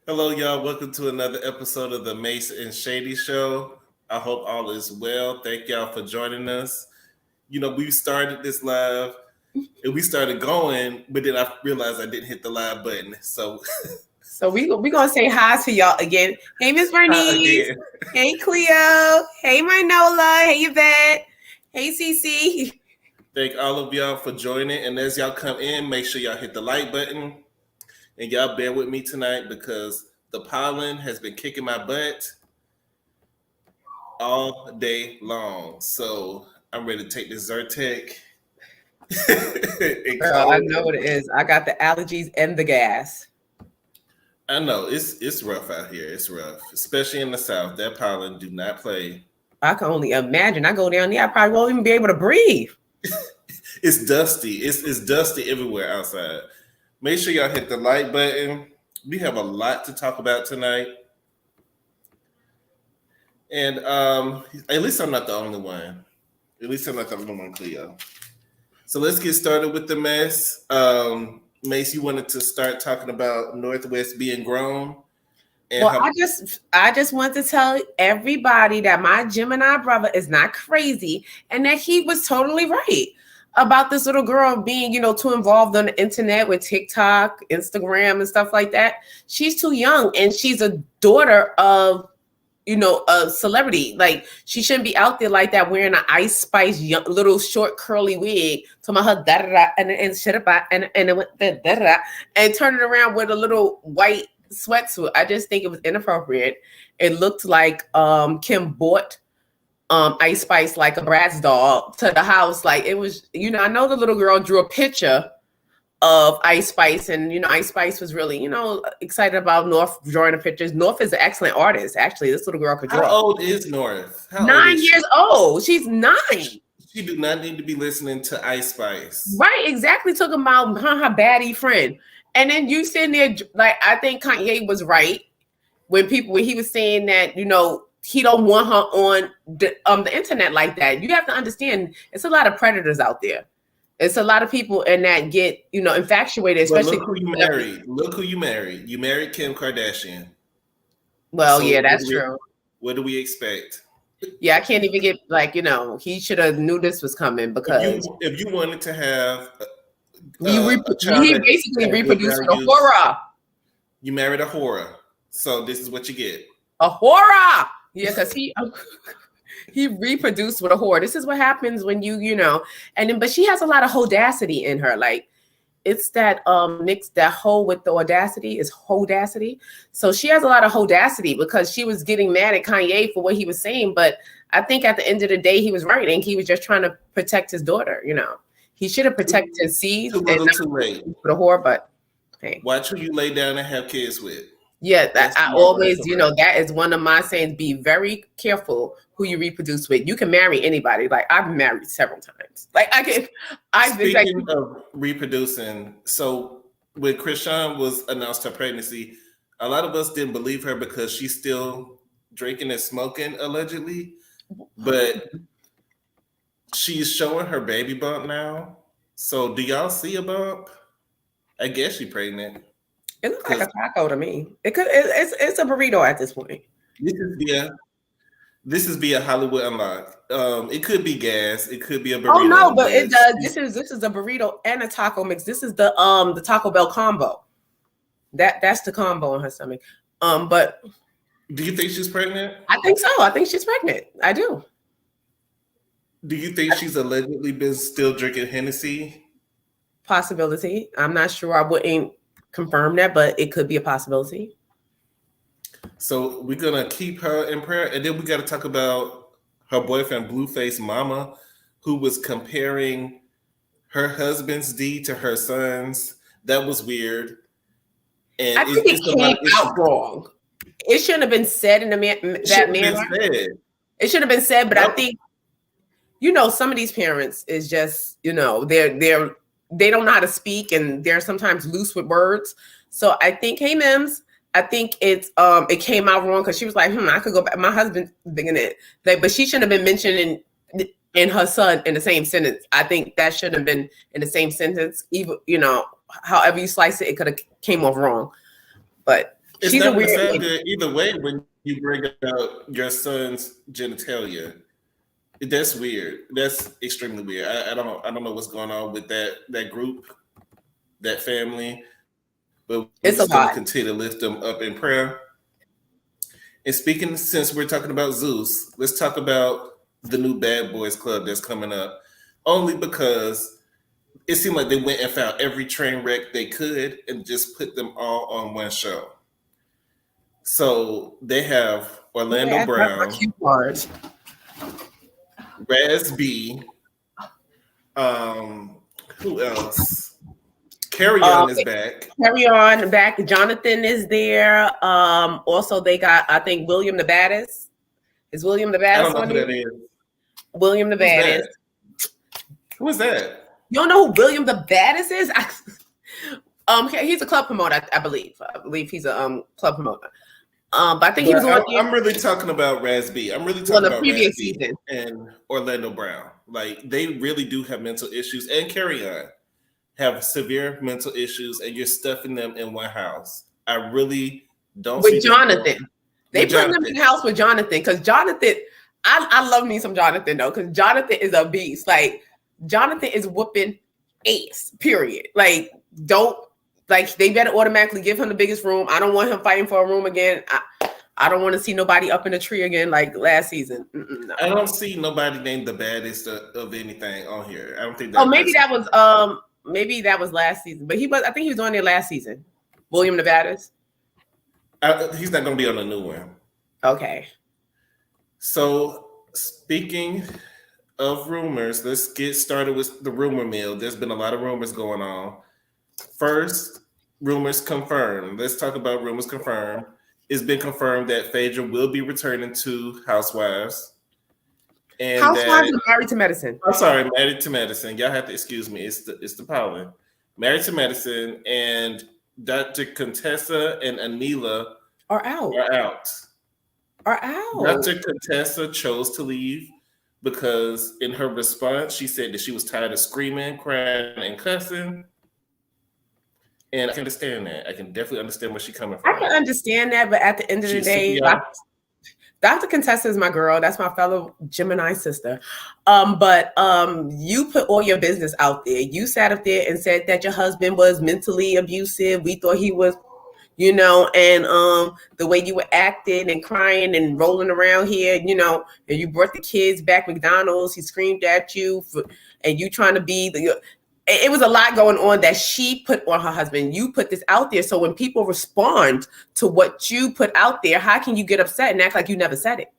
Hello, y'all. Welcome to another episode of the Mase and Shady Show. I hope all is well. Thank y'all for joining us. We started this live and we started going, but then I realized I didn't hit the live button. So we gonna say hi to y'all again. Hey, Miss Bernice. Hey, Cleo. Hey, Minola. Hey, Yvette. Hey, Cece. Thank all of y'all for joining. And as y'all come in, make sure y'all hit the like button. And y'all bear with me tonight because the pollen has been kicking my butt all day long. So I'm ready to take this Zyrtec. Girl, I know what it is. I got the allergies and the gas. I know it's rough out here. It's rough, especially in the South. That pollen do not play. I can only imagine. I go down there, I probably won't even be able to breathe. It's dusty. It's dusty everywhere outside. Make sure y'all hit the like button. We have a lot to talk about tonight. And at least I'm not the only one. At least I'm not the only one, Cleo. So let's get started with the mess. Mase, you wanted to start talking about Northwest being grown. And well, I just want to tell everybody that my Gemini brother is not crazy and that he was totally right about this little girl being, too involved on the internet with TikTok, Instagram, and stuff like that. She's too young, and she's a daughter of, a celebrity. Like, she shouldn't be out there like that wearing an Ice Spice little short curly wig, talking about her da-da-da, and shut up, and it went da-da-da, and turning around with a little white sweatsuit. I just think it was inappropriate. It looked like Kim bought Ice Spice like a Bratz doll to the house. Like, it was, I know the little girl drew a picture of Ice Spice, and Ice Spice was really, excited about North drawing the pictures. North is an excellent artist. Actually, this little girl could draw. How old is North? 9 years old. She's 9. She do not need to be listening to Ice Spice. Right, exactly. Talking about her baddie friend. And then you sitting there, like, I think Kanye was right when he was saying that, he don't want her on the internet like that. You have to understand, it's a lot of predators out there. It's a lot of people in that get, infatuated, especially. Look who you married. Look who you married. You married Kim Kardashian. Well, so yeah, that's true. What do we expect? Yeah, I can't even get, like, he should have knew this was coming, because if you wanted to have he basically reproduced a horror. You married a horror. So this is what you get. A horror. Yeah, because he reproduced with a whore. This is what happens when but she has a lot of audacity in her. Like, it's that that hoe with the audacity is audacity. So she has a lot of audacity because she was getting mad at Kanye for what he was saying. But I think at the end of the day, he was right, and he was just trying to protect his daughter. He should have protected his seed. Too little, too late. For the whore, but hey. Watch who you lay down and have kids with. Yeah, I always, that is one of my sayings. Be very careful who you reproduce with. You can marry anybody. Like, I've been married several times. Like, Speaking of reproducing, so when Krishan was announced her pregnancy, a lot of us didn't believe her because she's still drinking and smoking, allegedly. But she's showing her baby bump now. So do y'all see a bump? I guess she's pregnant. It looks like a taco to me. It's a burrito at this point. This is via Hollywood Unlocked. It could be gas. It could be a burrito. Oh no, but it does. This is a burrito and a taco mix. This is the Taco Bell combo. That's the combo on her stomach. But do you think she's pregnant? I think so. I think she's pregnant. I do. Do you think she's allegedly been still drinking Hennessy? Possibility. I'm not sure. I wouldn't confirm that, but it could be a possibility. So we're gonna keep her in prayer, and then we got to talk about her boyfriend, Blueface Mama, who was comparing her husband's deed to her son's. That was weird. And I think it came out wrong. It shouldn't have been said in that manner. It should have been said, but I think, some of these parents is just, they don't know how to speak, and they're sometimes loose with words. So I think, hey, Mims, I think it came out wrong because she was like, I could go back. My husband thinking it, but she shouldn't have been mentioning and her son in the same sentence. I think that shouldn't have been in the same sentence. Even, however you slice it, it could have came off wrong. But It's She's a not gonna weird sound lady. good either way when you bring out your son's genitalia. That's weird. That's extremely weird. I don't know what's going on with that group, that family, but we're just It's gonna a lot. continue to lift them up in prayer. And speaking, since we're talking about Zeus, let's talk about the new Bad Boys Club that's coming up. Only because it seemed like they went and found every train wreck they could and just put them all on one show. So they have Okay, Orlando that's my Brown, cue cards. Raz B, um, who else? Carry Um, On is back. Carry On back. Jonathan is there. Also they got, I think, William the Baddest. Is William the I don't Baddest know on who there? that is. William the Who's Baddest. that? Who is that? You don't know who William the Baddest is? He's a club promoter, I believe. I believe he's a club promoter. But I think he was on I'm really talking about Raz B. I'm really talking the about Raz previous B season. and Orlando Brown. Like they really do have mental issues, and Carry On have severe mental issues, and you're stuffing them in one house. I really don't see With them Jonathan. They with put him in Jonathan. the house with Jonathan because Jonathan, I love me some Jonathan though, because Jonathan is a beast. Like Jonathan is whooping ace, period. Like, don't like they better automatically give him the biggest room. I don't want him fighting for a room again. I don't want to see nobody up in the tree again like last season. No. I don't see nobody named the baddest of anything on here. I don't think Oh, that. maybe that was last season, but I think he was on there last season. William Nevada's. He's not going to be on the new one. Okay. So speaking of rumors, let's get started with the rumor mill. There's been a lot of rumors going on. First, rumors confirmed. Let's talk about rumors confirmed. It's been confirmed that Phaedra will be returning to Housewives. And Housewives are Married to Medicine. I'm sorry, Married to Medicine. Y'all have to excuse me. It's the pollen. Married to Medicine and Dr. Contessa and Anila Are out. Are out. Dr. Contessa chose to leave because in her response, she said that she was tired of screaming, crying, and cussing. And I can understand that. I can definitely understand where she's coming from. I can understand that, but at the end of the day, Dr. Contessa is my girl. That's my fellow Gemini sister. But you put all your business out there. You sat up there and said that your husband was mentally abusive. We thought he was, and the way you were acting and crying and rolling around here, and you brought the kids back McDonald's. He screamed at you and you trying to be it was a lot going on that she put on her husband. You put this out there. So when people respond to what you put out there, how can you get upset and act like you never said it?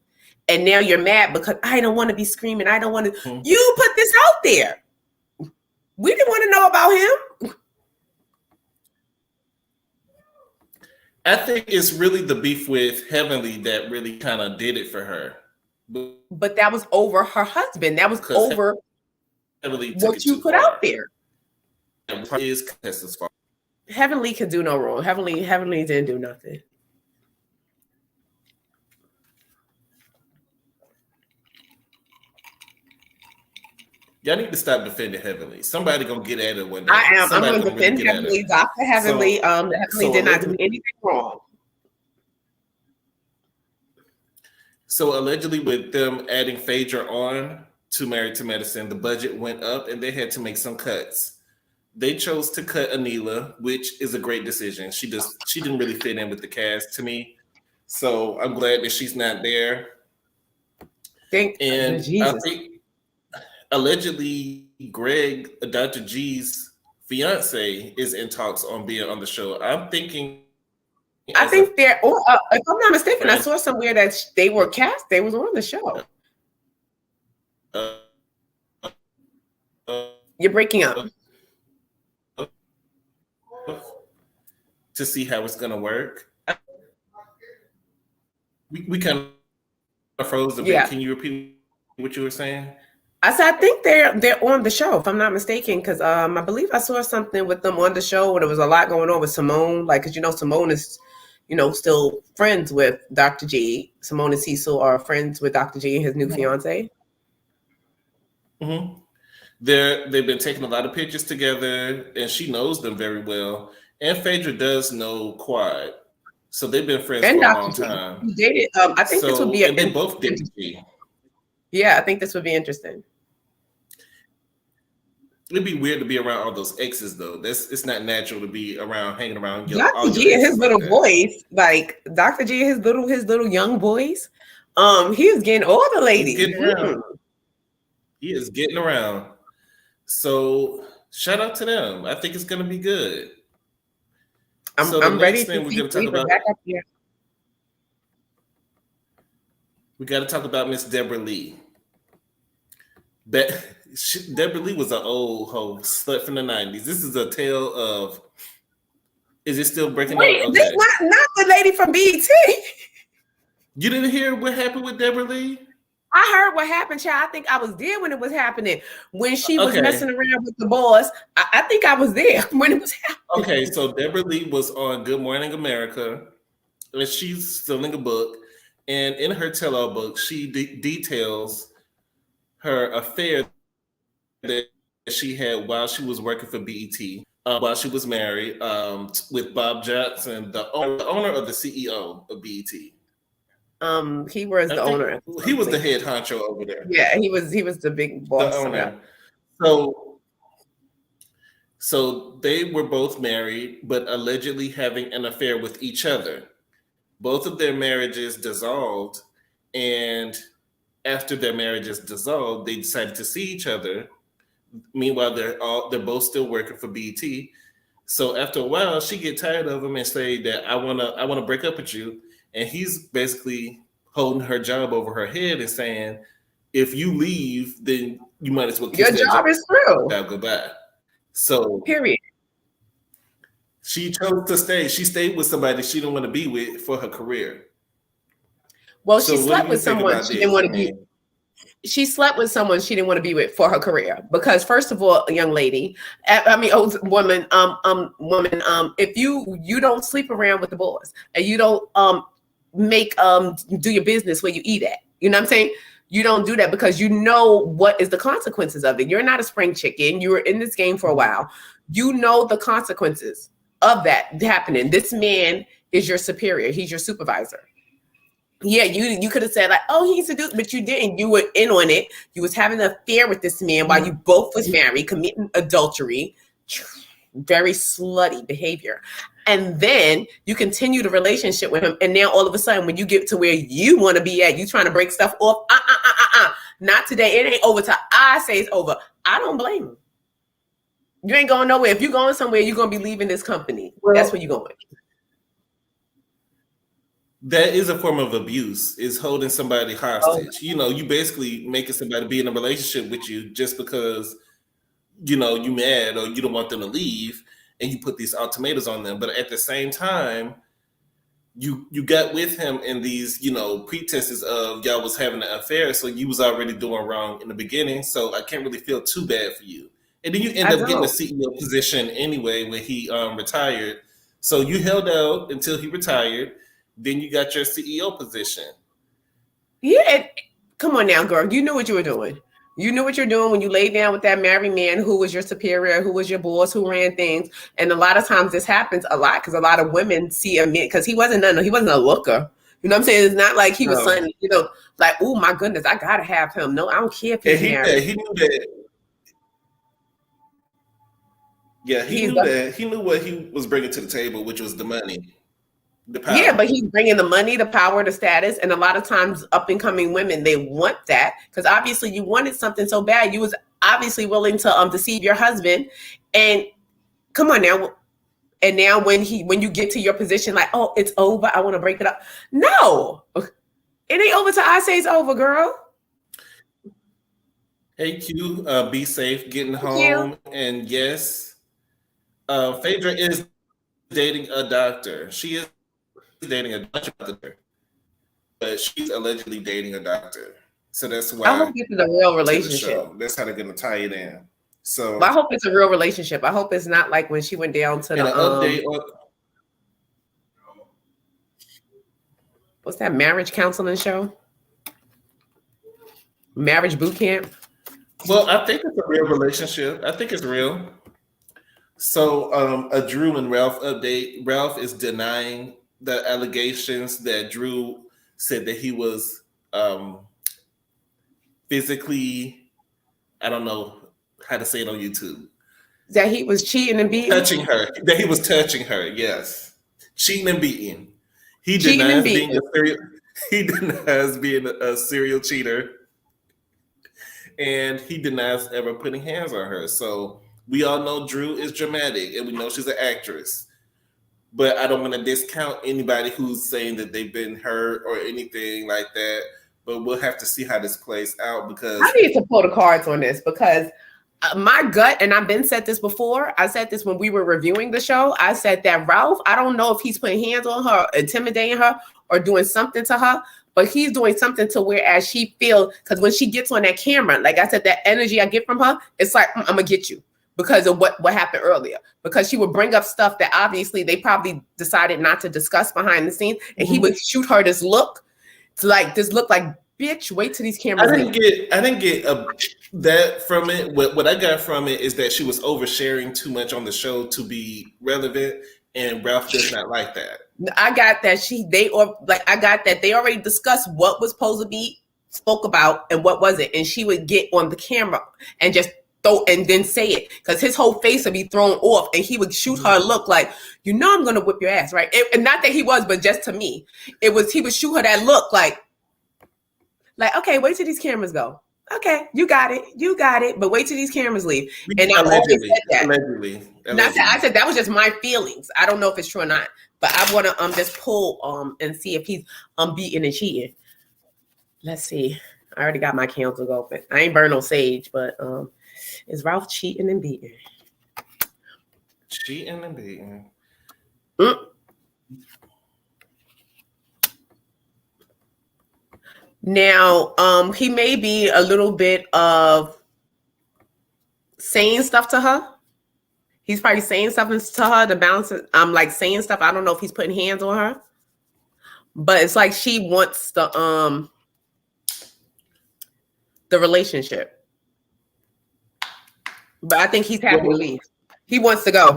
And now you're mad because I don't want to be screaming. I don't want to. Mm-hmm. You put this out there. We didn't want to know about him. I think it's really the beef with Heavenly that really kind of did it for her. But that was over her husband. That was over what you put out there. Is Contessa's fault. Heavenly could do no wrong. Heavenly didn't do nothing. Y'all need to stop defending Heavenly. Somebody gonna get at it one day. I am. I'm gonna defend Heavenly. Dr. Heavenly. Heavenly did not do anything wrong. So allegedly, with them adding Phaedra on to Married to Medicine, the budget went up and they had to make some cuts. They chose to cut Anila, which is a great decision. She didn't really fit in with the cast to me. So I'm glad that she's not there. And I think allegedly Greg, Dr. G's fiance, is in talks on being on the show. I'm thinking. I think they're. If I'm not mistaken, I saw somewhere that they were cast. They was on the show. You're breaking up. To see how it's gonna work. We kind of froze a bit. Yeah. Can you repeat what you were saying? I said I think they're on the show, if I'm not mistaken, because I believe I saw something with them on the show when there was a lot going on with Simone. Like, because Simone is, still friends with Dr. G. Simone and Cecil are friends with Dr. G and his new fiance. Mm-hmm. They've been taking a lot of pictures together, and she knows them very well. And Phaedra does know Quad. So they've been friends And for a Dr. long G. time. He dated. I think this would be and they both dated G. Yeah, I think this would be interesting. It'd be weird to be around all those exes though. It's not natural to be around hanging around all Dr. your G and his exes little like boys, like Dr. G and his little young boys. He was getting all the ladies. He's getting around. He is getting around. So shout out to them. I think it's gonna be good. I'm ready to see we're gonna talk about. back up here. We got to talk about Miss Deborah Lee. Deborah Lee was an old hoe, slut from the 90s. This is a tale of. Is it still breaking Wait, up? Okay. This not the lady from BET. You didn't hear what happened with Deborah Lee? I heard what happened, child. I think I was there when it was happening. When she was messing around with the boys, I think I was there when it was happening. Okay, so Deborah Lee was on Good Morning America, and she's selling a book. And in her tell-all book, she details her affair that she had while she was working for BET, while she was married with Bob Johnson, the owner of the CEO of BET. He was the owner. He was the head honcho over there. Yeah, he was the big boss. The owner. So they were both married, but allegedly having an affair with each other. Both of their marriages dissolved, and after their marriages dissolved, they decided to see each other. Meanwhile, they're both still working for BT. So after a while, she get tired of him and say that I wanna break up with you. And he's basically holding her job over her head and saying, if you leave, then you might as well kiss your job is through. Goodbye. So period. She chose to stay. She stayed with somebody she didn't want to be with for her career. Well, she slept with someone she didn't want to be. She slept with someone she didn't want to be with for her career. Because first of all, a young lady, woman, if you don't sleep around with the boys and you don't do your business where you eat at, you know what I'm saying? You don't do that because you know what is the consequences of it. You're not a spring chicken. You were in this game for a while. You know the consequences of that happening. This man is your superior. He's your supervisor. Yeah, you could have said like, oh, he's a dude, but you didn't. You were in on it. You was having an affair with this man while you both was married, committing adultery. Very slutty behavior. And then you continue the relationship with him. And now all of a sudden, when you get to where you want to be at, you trying to break stuff off. Not today. It ain't over till I say it's over. I don't blame him. You ain't going nowhere. If you're going somewhere, you're going to be leaving this company. That's where you're going. That is a form of abuse, is holding somebody hostage. You know, you basically making somebody be in a relationship with you just because, you know, you mad or you don't want them to leave, and you put these ultimatums on them. But at the same time, you got with him in these, you know, pretenses of y'all was having an affair, so you was already doing wrong in the beginning. So I can't really feel too bad for you. And then you end up getting the CEO position anyway when he retired. So you held out until he retired. Then you got your CEO position. Yeah, come on now, girl. You knew what you were doing. You knew what you're doing when you laid down with that married man who was your superior, who was your boss, who ran things. And a lot of times this happens a lot because a lot of women see a man because he wasn't a looker. You know what I'm saying? It's not like he was something, you know, like, oh my goodness, I gotta have him. No, I don't care if he's married. He knew that. Yeah, he knew that. He knew what he was bringing to the table, which was the money. Yeah, but he's bringing the money, the power, the status, and a lot of times up and coming women, they want that because obviously you wanted something so bad. You was obviously willing to deceive your husband, and come on now. And now when you get to your position, like, oh, it's over, I want to break it up. No, it ain't over till I say it's over, girl. Hey Q, be safe, getting home, and yes, Phaedra is dating a doctor. She is dating a doctor, but she's allegedly dating a doctor. So that's why I hope it's a real relationship. That's how they're gonna tie it in. So I hope it's a real relationship. I hope it's not like when she went down to the update. What's that marriage counseling show? Marriage boot camp? Well, I think it's a real relationship. I think it's real. So a Drew and Ralph update. Ralph is denying the allegations that Drew said that he was physically, I don't know how to say it on YouTube, That he was cheating and beating? touching her, that he was touching her, yes. Cheating and beating. He Cheating and denies being beating. a serial he denies being a serial cheater, and he denies ever putting hands on her. So we all know Drew is dramatic and we know she's an actress. But I don't want to discount anybody who's saying that they've been hurt or anything like that. But we'll have to see how this plays out, because I need to pull the cards on this, because my gut, and I've been said this before, I said this when we were reviewing the show, I said that Ralph, I don't know if he's putting hands on her, intimidating her, or doing something to her, but he's doing something to whereas she feel, because when she gets on that camera, like I said, that energy I get from her, it's like, I'm gonna get you because of what happened earlier, because she would bring up stuff that obviously they probably decided not to discuss behind the scenes, and he would shoot her this look, like bitch, wait till these cameras. I didn't get that from it. What I got from it is that she was oversharing too much on the show to be relevant, and Ralph does not like that. I got that I got that they already discussed what was supposed to be spoke about and what wasn't, and she would get on the camera and just throw and then say it, because his whole face would be thrown off, and he would shoot her a look like, I'm gonna whip your ass, right? And not that he was, but just to me, he would shoot her that look like, okay, wait till these cameras go. Okay, you got it. But wait till these cameras leave. And I always said that. Allegedly. I said that was just my feelings. I don't know if it's true or not. But I want to just pull and see if he's beating and cheating. Let's see. I already got my candles open. I ain't burn no sage, but is Ralph cheating and beating? Cheating and beating. Now, he may be a little bit of saying stuff to her. He's probably saying something to her to balance it. Like saying stuff. I don't know if he's putting hands on her, but it's like she wants the relationship. But I think he's happy to leave. He wants to go.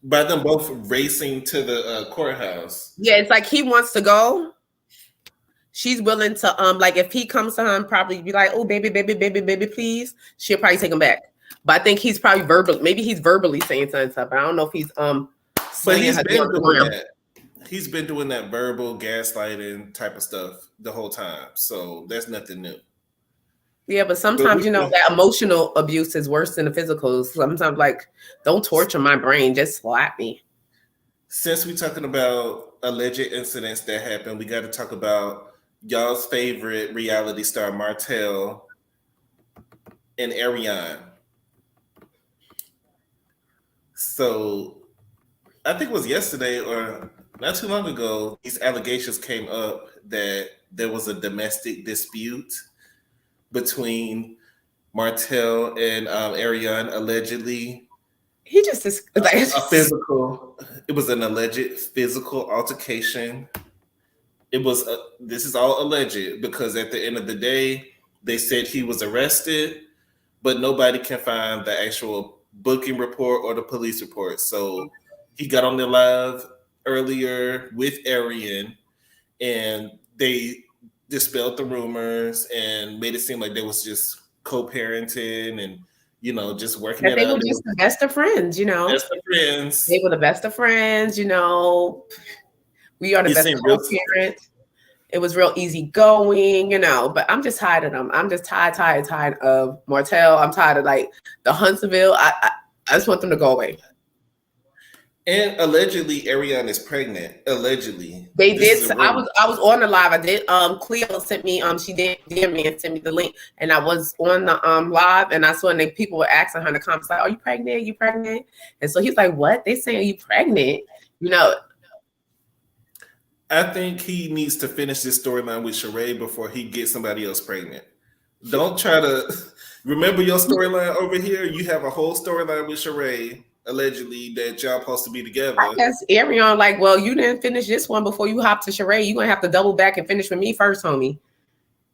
By them both racing to the courthouse. Yeah, it's like he wants to go. She's willing to like if he comes to her and probably be like, oh baby, please. She'll probably take him back. But I think he's probably verbally saying something. But I don't know if he's But he's been doing that. He's been doing that verbal gaslighting type of stuff the whole time. So that's nothing new. Yeah, but sometimes that emotional abuse is worse than the physical. Sometimes like, don't torture my brain, just slap me. Since we're talking about alleged incidents that happened, we got to talk about y'all's favorite reality star, Martell and Ariane. So I think it was yesterday or not too long ago, these allegations came up that there was a domestic dispute between Martell and Ariane, allegedly. He just is like a physical. It was an alleged physical altercation. It was. This is all alleged because at the end of the day, they said he was arrested, but nobody can find the actual booking report or the police report. So he got on the live earlier with Ariane, and they dispelled the rumors and made it seem like they was just co-parenting and just working that they were just the best of friends, Best of friends. They were the best of friends, We are the best of co-parents. It was real easy going, but I'm just tired of them. I'm just tired of Martell. I'm tired of like the Huntsville. I just want them to go away. And allegedly, Ariane is pregnant. Allegedly, they did. I was on the live. I did. Cleo sent me. She did DM me and sent me the link, and I was on the live, and I saw and people were asking her in the comments like, "Are you pregnant? You pregnant?" And so he's like, "What? They saying you pregnant?" I think he needs to finish this storyline with Sheree before he gets somebody else pregnant. Don't try to remember your storyline over here. You have a whole storyline with Sheree. Allegedly that y'all supposed to be together. I guess Ariane like, well, you didn't finish this one before you hop to Sheree. You're gonna have to double back and finish with me first, homie.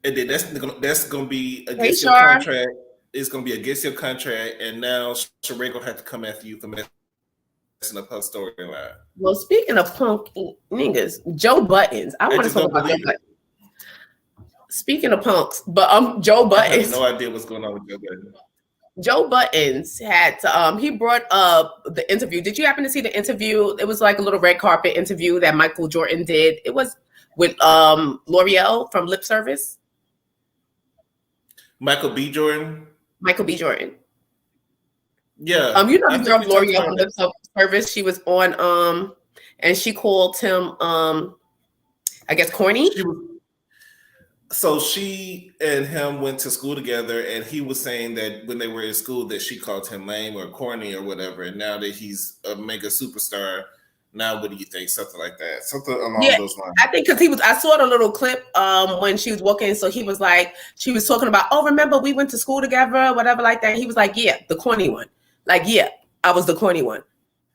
And then that's gonna be against your contract. It's gonna be against your contract, and now Sheree gonna have to come after you for messing up her storyline. Well, speaking of punk niggas, Joe Buttons. I want to talk about Joe Buttons. Speaking of punks, but Joe Buttons. I have no idea what's going on with Joe Buttons. Joe Buttons had to, he brought up the interview. Did you happen to see the interview? It was like a little red carpet interview that Michael Jordan did. It was with L'Oreal from Lip Service. Michael B. Jordan. Yeah. You know the girl L'Oreal from Lip Service. She was on and she called him I guess corny. So she and him went to school together, and he was saying that when they were in school that she called him lame or corny or whatever. And now that he's a mega superstar, now what do you think? Something like that. Something along those lines. I think because I saw the little clip when she was walking. So he was like, she was talking about, oh, remember we went to school together, whatever like that. He was like, yeah, the corny one. Like, yeah, I was the corny one.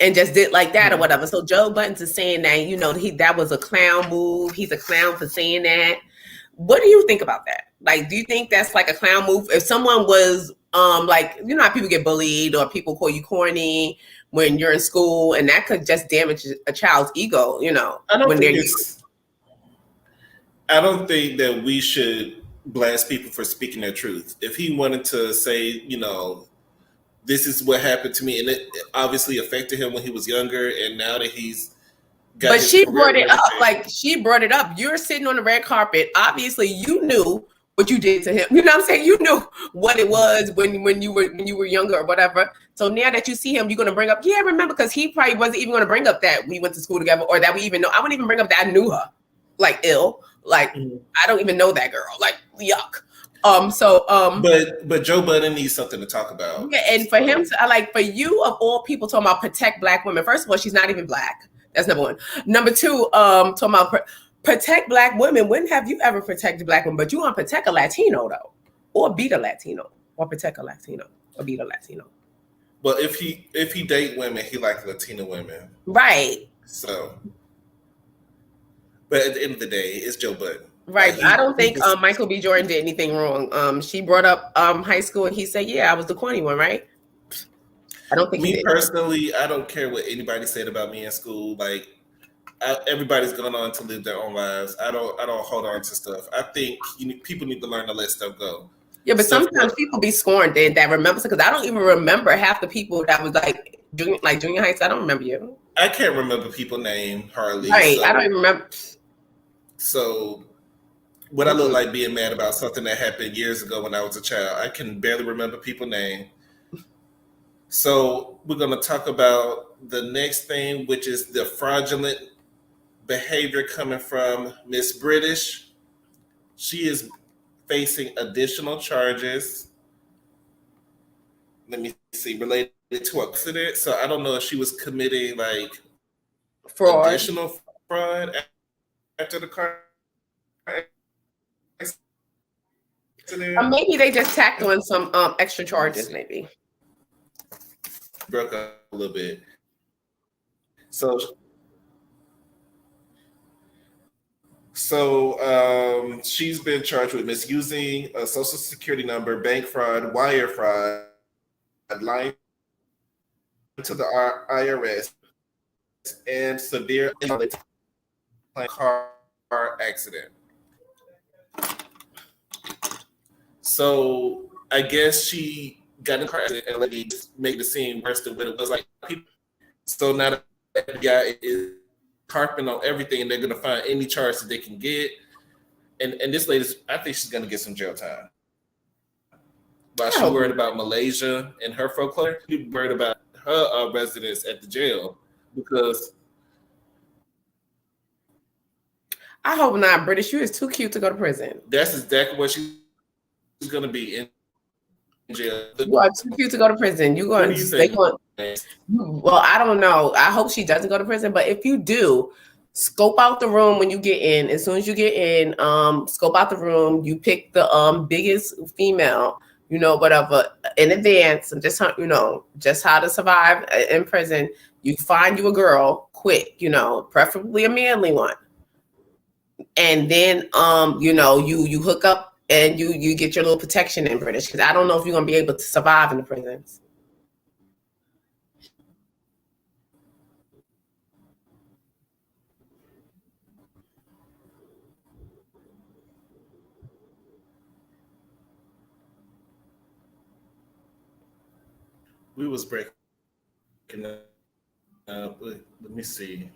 And just did like that or whatever. So Joe Buttons is saying that, that was a clown move. He's a clown for saying that. What do you think about that? Like, do you think that's like a clown move? If someone was like, you know how people get bullied or people call you corny when you're in school, and that could just damage a child's ego, I don't think that we should blast people for speaking their truth. If he wanted to say, this is what happened to me, and it obviously affected him when he was younger, and now that he's but she brought it up. Like, she brought it up. You're sitting on the red carpet. Obviously, you knew what you did to him. You know what I'm saying? You knew what it was when you were younger or whatever. So now that you see him, you're gonna bring up, yeah, remember, because he probably wasn't even gonna bring up that we went to school together or that we even know. I wouldn't even bring up that I knew her. Like, ill. Like, I don't even know that girl. Like, yuck. But Joe Budden needs something to talk about. Yeah, and for him to for you of all people talking about protect Black women. First of all, she's not even Black. That's number one. Number two, talking about protect Black women. When have you ever protected Black women? But you want to protect a Latino though, or beat a Latino, or protect a Latino, or beat a Latino. Well, if he date women, he like Latino women, right? So, but at the end of the day, it's Joe Budden. Right. I don't think Michael B. Jordan did anything wrong. She brought up high school, and he said, "Yeah, I was the corny one, right?" I don't think me personally, I don't care what anybody said about me in school. Like, everybody's going on to live their own lives. I don't hold on to stuff. I think people need to learn to let stuff go. Yeah, but sometimes people be scorned that remember, because I don't even remember half the people that was like junior high school. I don't remember you. I can't remember people's name hardly. Right, so, I don't even remember. So, what I look like being mad about something that happened years ago when I was a child, I can barely remember people's name. So we're going to talk about the next thing, which is the fraudulent behavior coming from Miss British. She is facing additional charges. Let me see, related to accident. So I don't know if she was committing like fraud, additional fraud after the car accident. Or maybe they just tacked on some extra charges, maybe. Broke up a little bit. So she's been charged with misusing a social security number, bank fraud, wire fraud, lying to the IRS, and severe car accident. So I guess she got in a car accident and let me make the scene worse than what it was. Like, so now the FBI is harping on everything, and they're gonna find any charge that they can get. And this lady, I think she's gonna get some jail time. But she's worried about Malaysia and her folklore. She's worried about her residents at the jail because. I hope not, British. You is too cute to go to prison. That's exactly what she's gonna be in jail. You are too cute to go to prison. Well, I don't know. I hope she doesn't go to prison, but if you do, scope out the room when you get in. As soon as you get in, scope out the room. You pick the biggest female, whatever, in advance, and just just how to survive in prison. You find you a girl quick, preferably a manly one, and then you hook up. And you get your little protection in British, because I don't know if you're going to be able to survive in the prisons. We was breaking up. Let me see.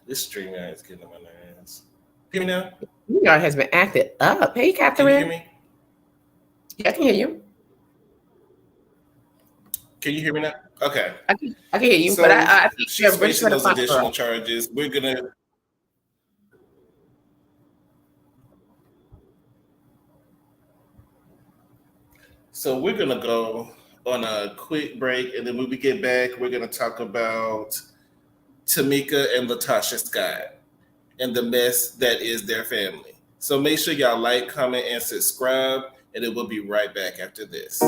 This stream is getting on my nerves. Hear me now? Y'all has been acted up. Hey, Catherine. Can you hear me? Yeah, I can hear you. Can you hear me now? Okay. I can hear you, So but I think she's facing those additional charges. We're gonna. So we're gonna go on a quick break, and then when we get back, we're gonna talk about Tamika and Latasha Scott and the mess that is their family. So make sure y'all like, comment, and subscribe, and then we'll be right back after this.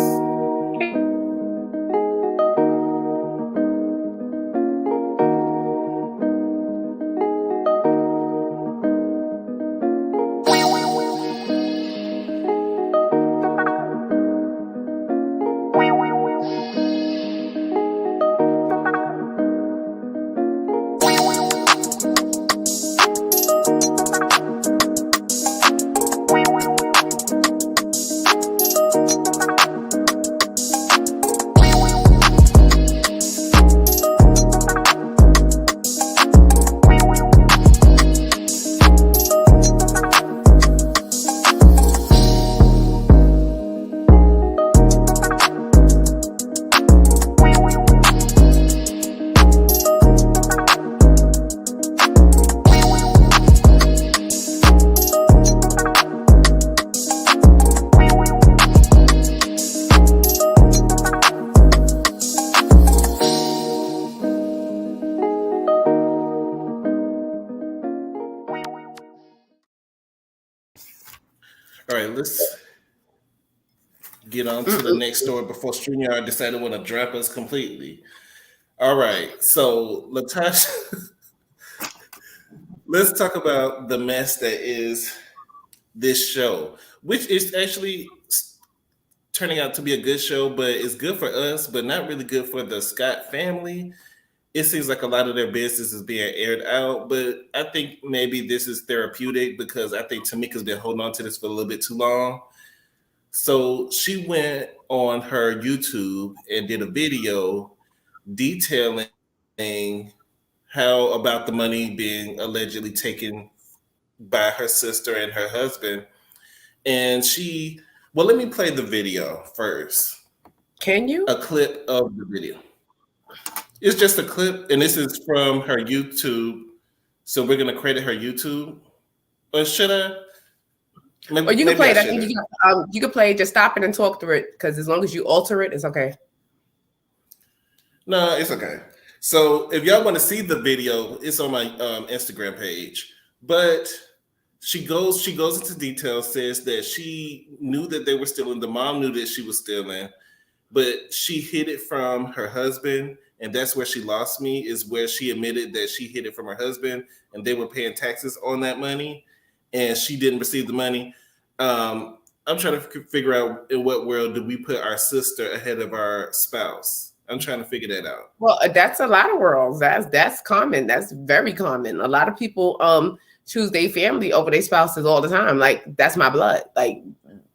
All right, let's get on to the next story before StreamYard decided to want to drop us completely. All right, so Latasha, let's talk about the mess that is this show, which is actually turning out to be a good show, but it's good for us, but not really good for the Scott family. It seems like a lot of their business is being aired out, but I think maybe this is therapeutic because I think Tamika's been holding on to this for a little bit too long. So she went on her YouTube and did a video detailing how about the money being allegedly taken by her sister and her husband. And well, let me play the video first. Can you? A clip of the video. It's just a clip, and this is from her YouTube. So we're gonna credit her YouTube. Or should I? Or you can play it. I think you can play it. Just stop it and talk through it, because as long as you alter it, it's okay. No, it's okay. So if y'all want to see the video, it's on my Instagram page. But she goes into detail, says that she knew that they were stealing. The mom knew that she was stealing, but she hid it from her husband. And that's where she lost me, is where she admitted that she hid it from her husband and they were paying taxes on that money and she didn't receive the money. I'm trying to figure out in what world do we put our sister ahead of our spouse? I'm trying to figure that out. Well, that's a lot of worlds. That's common. That's very common. A lot of people choose their family over their spouses all the time. Like, that's my blood. Like,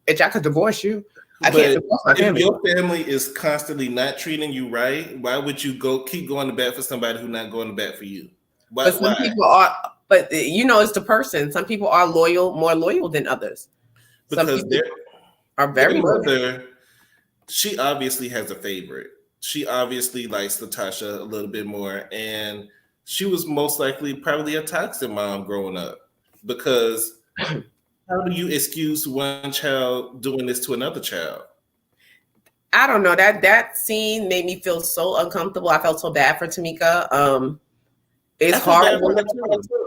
bitch, I could divorce you. I can't divorce my family. If your family is constantly not treating you right, why would you keep going to bat for somebody who's not going to bat for you? Why? People are, but it's the person. Some people are more loyal than others. Because some people are very loyal. She obviously has a favorite. She obviously likes Latasha a little bit more, and she was most likely probably a toxic mom growing up, because how do you excuse one child doing this to another child? I don't know. That scene made me feel so uncomfortable. I felt so bad for Tamika. It's horrible.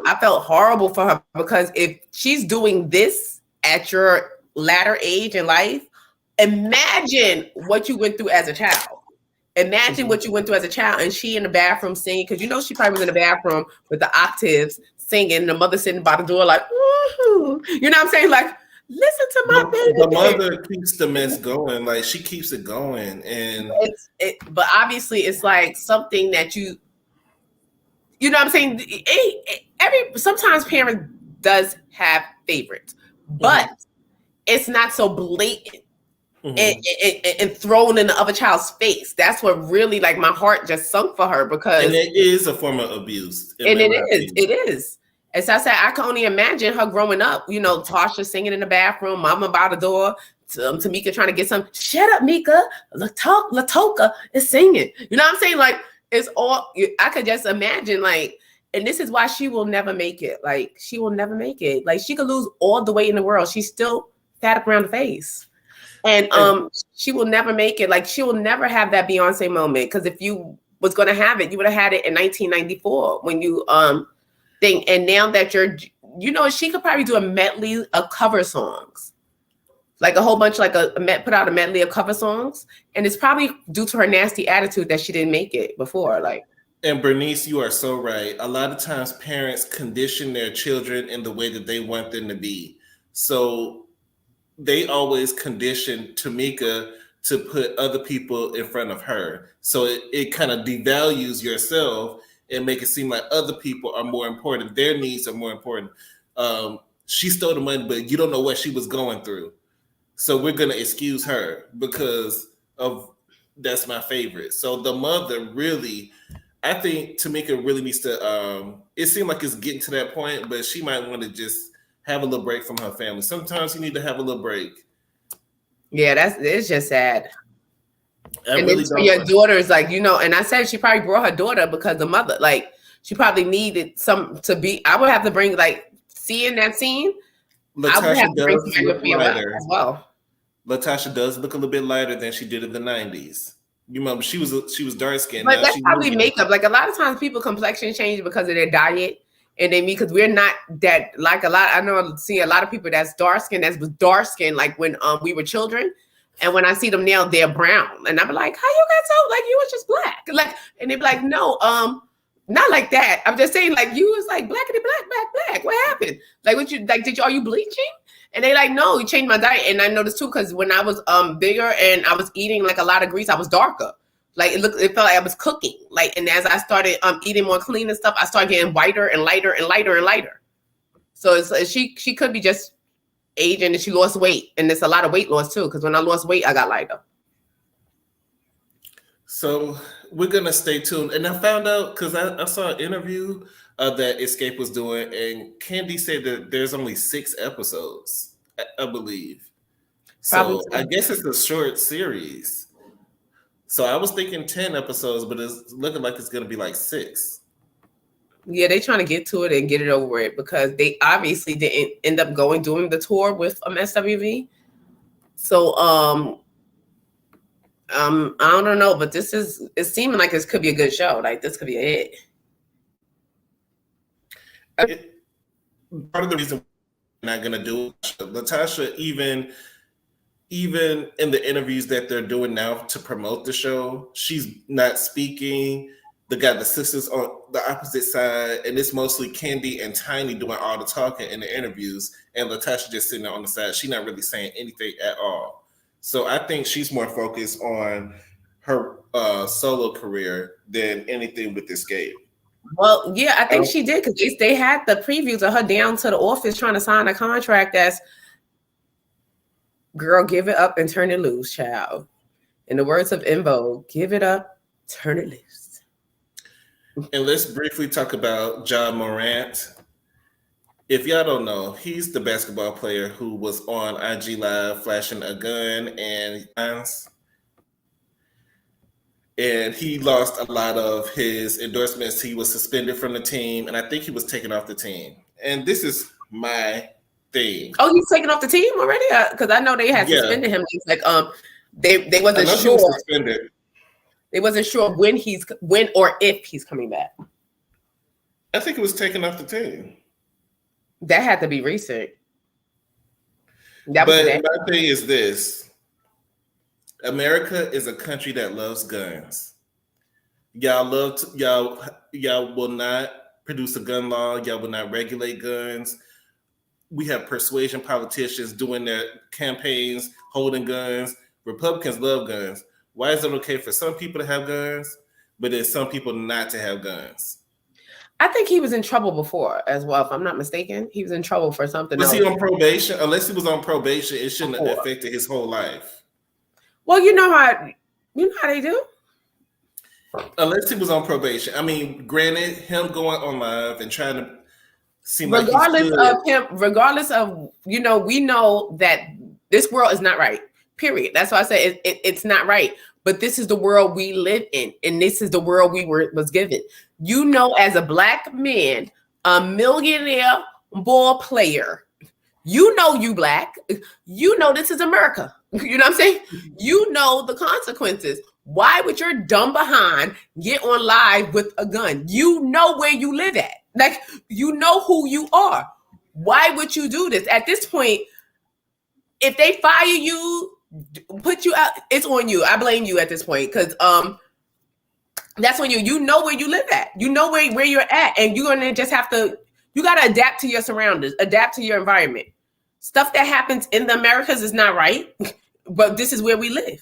I felt horrible for her, because if she's doing this at your latter age in life, imagine what you went through as a child. Imagine what you went through as a child, and she in the bathroom singing, because she probably was in the bathroom with the octaves singing, and the mother sitting by the door like, woo-hoo. You know what I'm saying? Like, listen to my baby. The mother keeps the mess going. Like, she keeps it going. And but obviously it's like something that you know what I'm saying? Sometimes parent does have favorites, but it's not so blatant and thrown in the other child's face. That's what really, like, my heart just sunk for her, because and it is a form of abuse. And it is. As I said, I can only imagine her growing up, Tasha singing in the bathroom, mama by the door, Tamika trying to get some, shut up, Mika, Latoka is singing. You know what I'm saying? Like, it's all, I could just imagine, like, and this is why she will never make it. Like, she will never make it. Like, she could lose all the weight in the world. She's still fat up around the face. And she will never make it. Like, she will never have that Beyonce moment. Because if you was going to have it, you would have had it in 1994 when you think. And now that she could probably do a medley of cover songs, like a whole bunch, like put out a medley of cover songs. And it's probably due to her nasty attitude that she didn't make it before. Like, and Bernice, you are so right. A lot of times parents condition their children in the way that they want them to be. So they always condition Tamika to put other people in front of her. So it kind of devalues yourself and make it seem like other people are more important. Their needs are more important. She stole the money, but you don't know what she was going through. So we're going to excuse her because of that's my favorite. So the mother really, I think Tamika really needs to, it seemed like it's getting to that point, but she might want to just have a little break from her family. Sometimes you need to have a little break. Yeah, it's just sad. And really then your daughter's like, and I said she probably brought her daughter because the mother, like, she probably needed I would have to bring, like, seeing that scene, I would have to bring somebody with me as well. Latasha does look a little bit lighter than she did in the 90s. You remember she was dark skinned. But that's probably makeup. Like, a lot of times people complexion change because of their diet. And they because we're not that, like, I know I see a lot of people that's dark skinned, like when we were children. And when I see them now, they're brown. And I'm like, how you got so, like, you was just black. Like, and they be like, no, not like that. I'm just saying, like, you was like blackity black. What happened? Like, are you bleaching? And they like, no, you changed my diet. And I noticed too, because when I was bigger and I was eating like a lot of grease, I was darker. Like, it felt like I was cooking. Like, and as I started eating more clean and stuff, I started getting whiter and lighter and lighter and lighter. So she could be just aging and she lost weight. And there's a lot of weight loss too, because when I lost weight, I got lighter. So we're gonna stay tuned. And I found out because I saw an interview that Escape was doing, and Candy said that there's only 6 episodes, I believe. So I guess it's a short series. So I was thinking 10 episodes, but it's looking like it's going to be like 6. Yeah, they're trying to get to it and get it over with because they obviously didn't end up doing the tour with SWV. So I don't know, but it's seeming like this could be a good show. Like, this could be a hit. Part of the reason we're not going to do it, Latasha, even in the interviews that they're doing now to promote the show, she's not speaking. They got the sisters on the opposite side, and it's mostly Candy and Tiny doing all the talking in the interviews, and Latasha just sitting there on the side. She's not really saying anything at all. So I think she's more focused on her solo career than anything with Escape. Well, yeah, I think she did because they had the previews of her down to the office trying to sign a contract that's, girl, give it up and turn it loose, child. In the words of En Vogue, give it up, turn it loose. And let's briefly talk about Ja Morant. If y'all don't know, he's the basketball player who was on IG Live flashing a gun and he lost a lot of his endorsements. He was suspended from the team, and I think he was taken off the team. And this is my thing. Oh, he's taken off the team already? Because I know they had suspended him. It's like they wasn't sure. They wasn't sure when or if he's coming back. I think it was taken off the team. That had to be recent. But my thing is this: America is a country that loves guns. Y'all will not produce a gun law. Y'all will not regulate guns. We have persuasion politicians doing their campaigns, holding guns. Republicans love guns. Why is it okay for some people to have guns, but then some people not to have guns? I think he was in trouble before as well, if I'm not mistaken. He was in trouble for something. Was he on probation? Unless he was on probation, it shouldn't have affected his whole life. Well, you know how they do. Unless he was on probation. I mean, granted, him going on live and trying to seem like he's regardless of we know that this world is not right. Period. That's why I say it's not right. But this is the world we live in, and this is the world was given. As a black man, a millionaire ball player, you black. This is America. You know what I'm saying? You know the consequences. Why would your dumb behind get on live with a gun? You know where you live at. Like, you know who you are. Why would you do this? At this point, if they fire you, put you out, it's on you. I blame you at this point because that's on you. You know where you live at. You know where you're at. And you're going to just have to, you got to adapt to your surroundings, adapt to your environment. Stuff that happens in the Americas is not right, but this is where we live.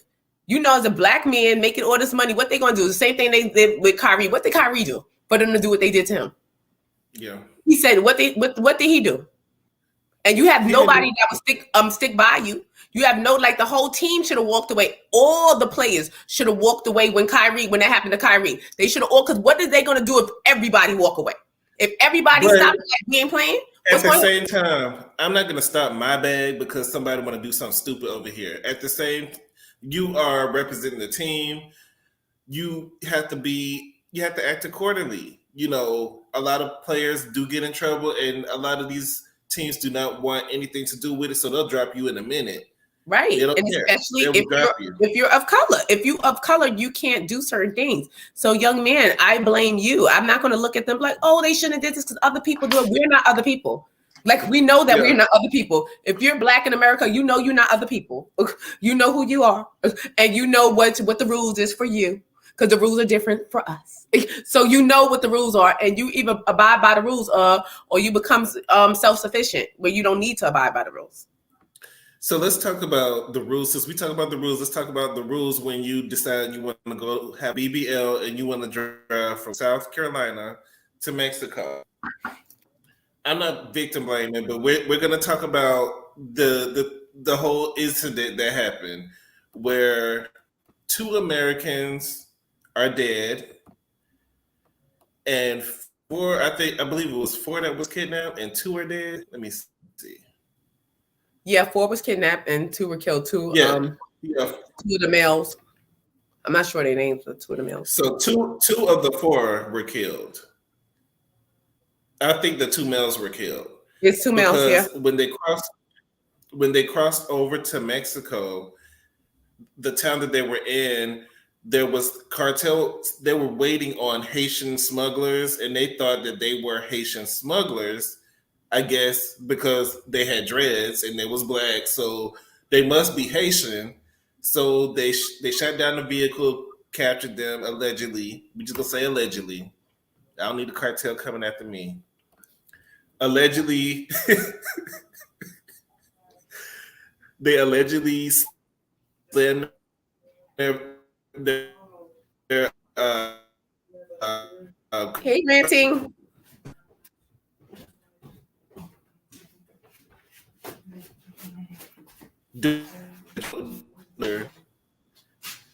As a black man making all this money, what they going to do? The same thing they did with Kyrie. What did Kyrie do for them to do what they did to him? Yeah. He said, what did he do? And you have nobody that will stick by you. You have the whole team should have walked away. All the players should have walked away when that happened to Kyrie. They should have because what are they going to do if everybody walk away? If everybody stops that game playing? At the same time, I'm not going to stop my bag because somebody want to do something stupid over here. At the same, you are representing the team. You have to act accordingly. A lot of players do get in trouble, and a lot of these teams do not want anything to do with it, so they'll drop you in a minute. Right. And especially if you're of color. If you're of color, you can't do certain things. So, young man, I blame you. I'm not going to look at them like, oh, they shouldn't have did this because other people do it. We're not other people. Like, we know that we're not other people. If you're black in America, you're not other people. You know who you are. And you know what the rules is for you. Because the rules are different for us. So you know what the rules are, and you either abide by the rules or you become self-sufficient where you don't need to abide by the rules. So let's talk about the rules. Since we talk about the rules, let's talk about the rules when you decide you want to go have BBL and you want to drive from South Carolina to Mexico. I'm not victim blaming, but we're going to talk about the whole incident that happened where 2 Americans are dead and 4, I believe it was 4 that was kidnapped and 2 are dead. Let me see. Yeah, 4 was kidnapped and 2 were killed. 2 of the males. I'm not sure their names, but 2 of the males. So two of the 4 were killed. I think the 2 males were killed. It's 2 males, yeah. When they crossed over to Mexico, the town that they were in, there was cartels. They were waiting on Haitian smugglers, and they thought that they were Haitian smugglers, I guess, because they had dreads and they was black, so they must be Haitian. So they shot down the vehicle, captured them allegedly. We just gonna say allegedly. I don't need the cartel coming after me. Allegedly, they allegedly slammed their hey, ranting.